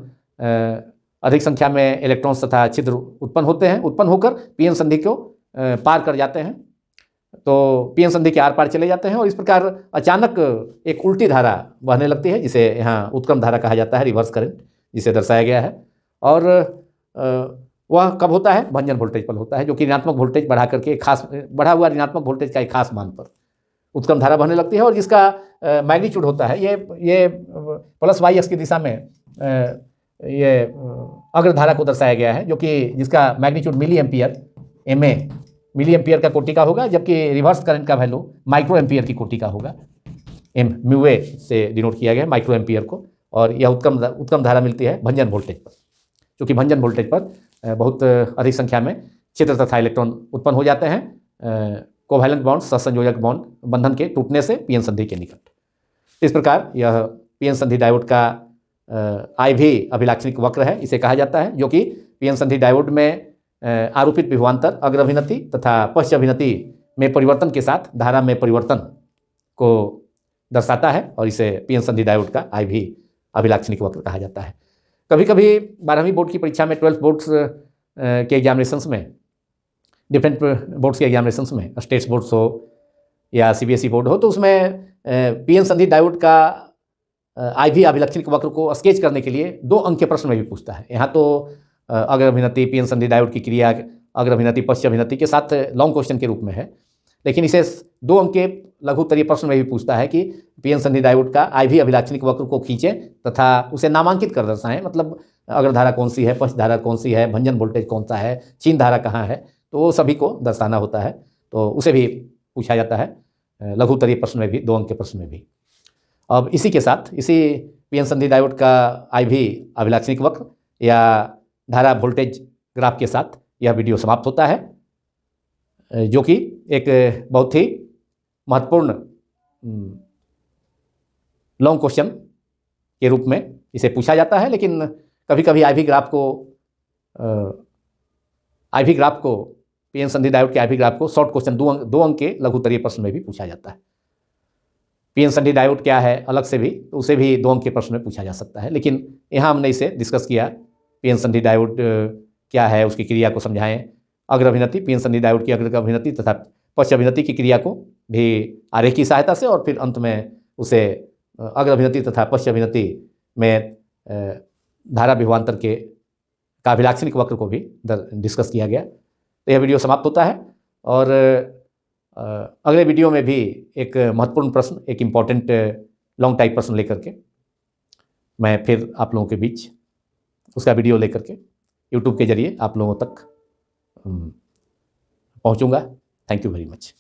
अधिक संख्या में इलेक्ट्रॉन्स तथा छिद्र उत्पन्न होकर पीएन संधि को पार कर जाते हैं। तो पीएन संधि के आर पार चले जाते हैं, और इस प्रकार अचानक एक उल्टी धारा बहने लगती है, जिसे यहाँ उत्क्रम धारा कहा जाता है, रिवर्स करंट, जिसे दर्शाया गया है। और वह कब होता है? भंजन वोल्टेज पर होता है, जो कि ऋणात्मक वोल्टेज बढ़ा करके बढ़ा हुआ ऋणात्मक वोल्टेज का एक खास मान पर उत्क्रम धारा बहने लगती है, और जिसका मैग्नीट्यूड होता है ये प्लस वाई एक्स की दिशा में ये अग्र धारा को दर्शाया गया है, जो कि जिसका magnitude milli ampere MA milli ampere का कोटि का होगा, जबकि रिवर्स करंट का वैल्यू माइक्रो एम्पियर की कोटि का होगा। म्यूए से डिनोट किया गया है माइक्रो एम्पियर को, और यह उत्क्रम धारा मिलती है भंजन वोल्टेज पर, क्योंकि भंजन वोल्टेज पर बहुत अधिक संख्या में छिद्र तथा इलेक्ट्रॉन उत्पन्न हो जाते हैं कोवैलेंट बॉन्ड, सहसंयोजक बॉन्ड बंधन के टूटने से पीएन संधि के निकट। इस प्रकार यह पीएन संधि डायोड का IV अभिलाक्षणिक वक्र है, इसे कहा जाता है, जो कि पीएन संधि डायोड में आरोपित विभवांतर अग्र अभिनति तथा पश्च अभिनति में परिवर्तन के साथ धारा में परिवर्तन को दर्शाता है, और इसे पीएन संधि डायोड का IV अभिलाक्षणिक वक्र कहा जाता है। कभी कभी 12वीं बोर्ड की परीक्षा में 12 बोर्ड्स के एग्जामिनेशंस में, डिफरेंट बोर्ड्स के एग्जामिनेशंस में, स्टेट्स बोर्ड्स हो या CBSE बोर्ड हो, तो उसमें पीएन संधि डायोड का IV अभिलक्षणिक वक्र को स्केच करने के लिए 2 अंक के प्रश्न में भी पूछता है। यहाँ तो अग्रभिनति, पीएन संधि डायोड की क्रिया, अग्रभिनति पश्चाभिनति के साथ लॉन्ग क्वेश्चन के रूप में है, लेकिन इसे 2 अंक के लघु उत्तरीय प्रश्न में भी पूछता है कि पीएन संधि डायोड का IV अभिलाक्षणिक वक्र को खींचें तथा उसे नामांकित कर दर्शाएं। मतलब अग्रधारा कौन सी है, पश्चधारा कौन सी है, भंजन वोल्टेज कौन सा है, क्षीण धारा कहाँ है, तो वो सभी को दर्शाना होता है। तो उसे भी पूछा जाता है लघु उत्तरीय प्रश्न में भी, 2 अंक के प्रश्न में भी। अब इसी के साथ इसी पीएन संधि डायोड का IV अभिलाक्षणिक वक्र या धारा वोल्टेज ग्राफ के साथ यह वीडियो समाप्त होता है, जो कि एक बहुत ही महत्वपूर्ण लॉन्ग क्वेश्चन के रूप में इसे पूछा जाता है। लेकिन कभी कभी IV ग्राफ को पीएन संधि डायोड के IV ग्राफ को शॉर्ट क्वेश्चन 2 अंक के लघु उत्तरीय प्रश्न में भी पूछा जाता है। पीएन संधि डायोड क्या है अलग से भी, तो उसे भी 2 अंक के प्रश्न में पूछा जा सकता है। लेकिन यहाँ हमने इसे डिस्कस किया, पीएन संधि डायोड क्या है, उसकी क्रिया को समझाएं, अग्रभिनति, पीएन संधि डायोड की अग्रभिनति तथा पश्चाभिनति की क्रिया को भी आरेख की सहायता से, और फिर अंत में उसे अग्रभिनति तथा पश्चाभिनति में धारा विभवांतर के का अभिलाक्षणिक वक्र को भी डिस्कस किया गया। तो यह वीडियो समाप्त होता है, और अगले वीडियो में भी एक महत्वपूर्ण प्रश्न, एक इम्पॉर्टेंट लॉन्ग टाइप प्रश्न लेकर के मैं फिर आप लोगों के बीच उसका वीडियो लेकर के यूट्यूब के जरिए आप लोगों तक पहुंचूंगा। Thank you very much.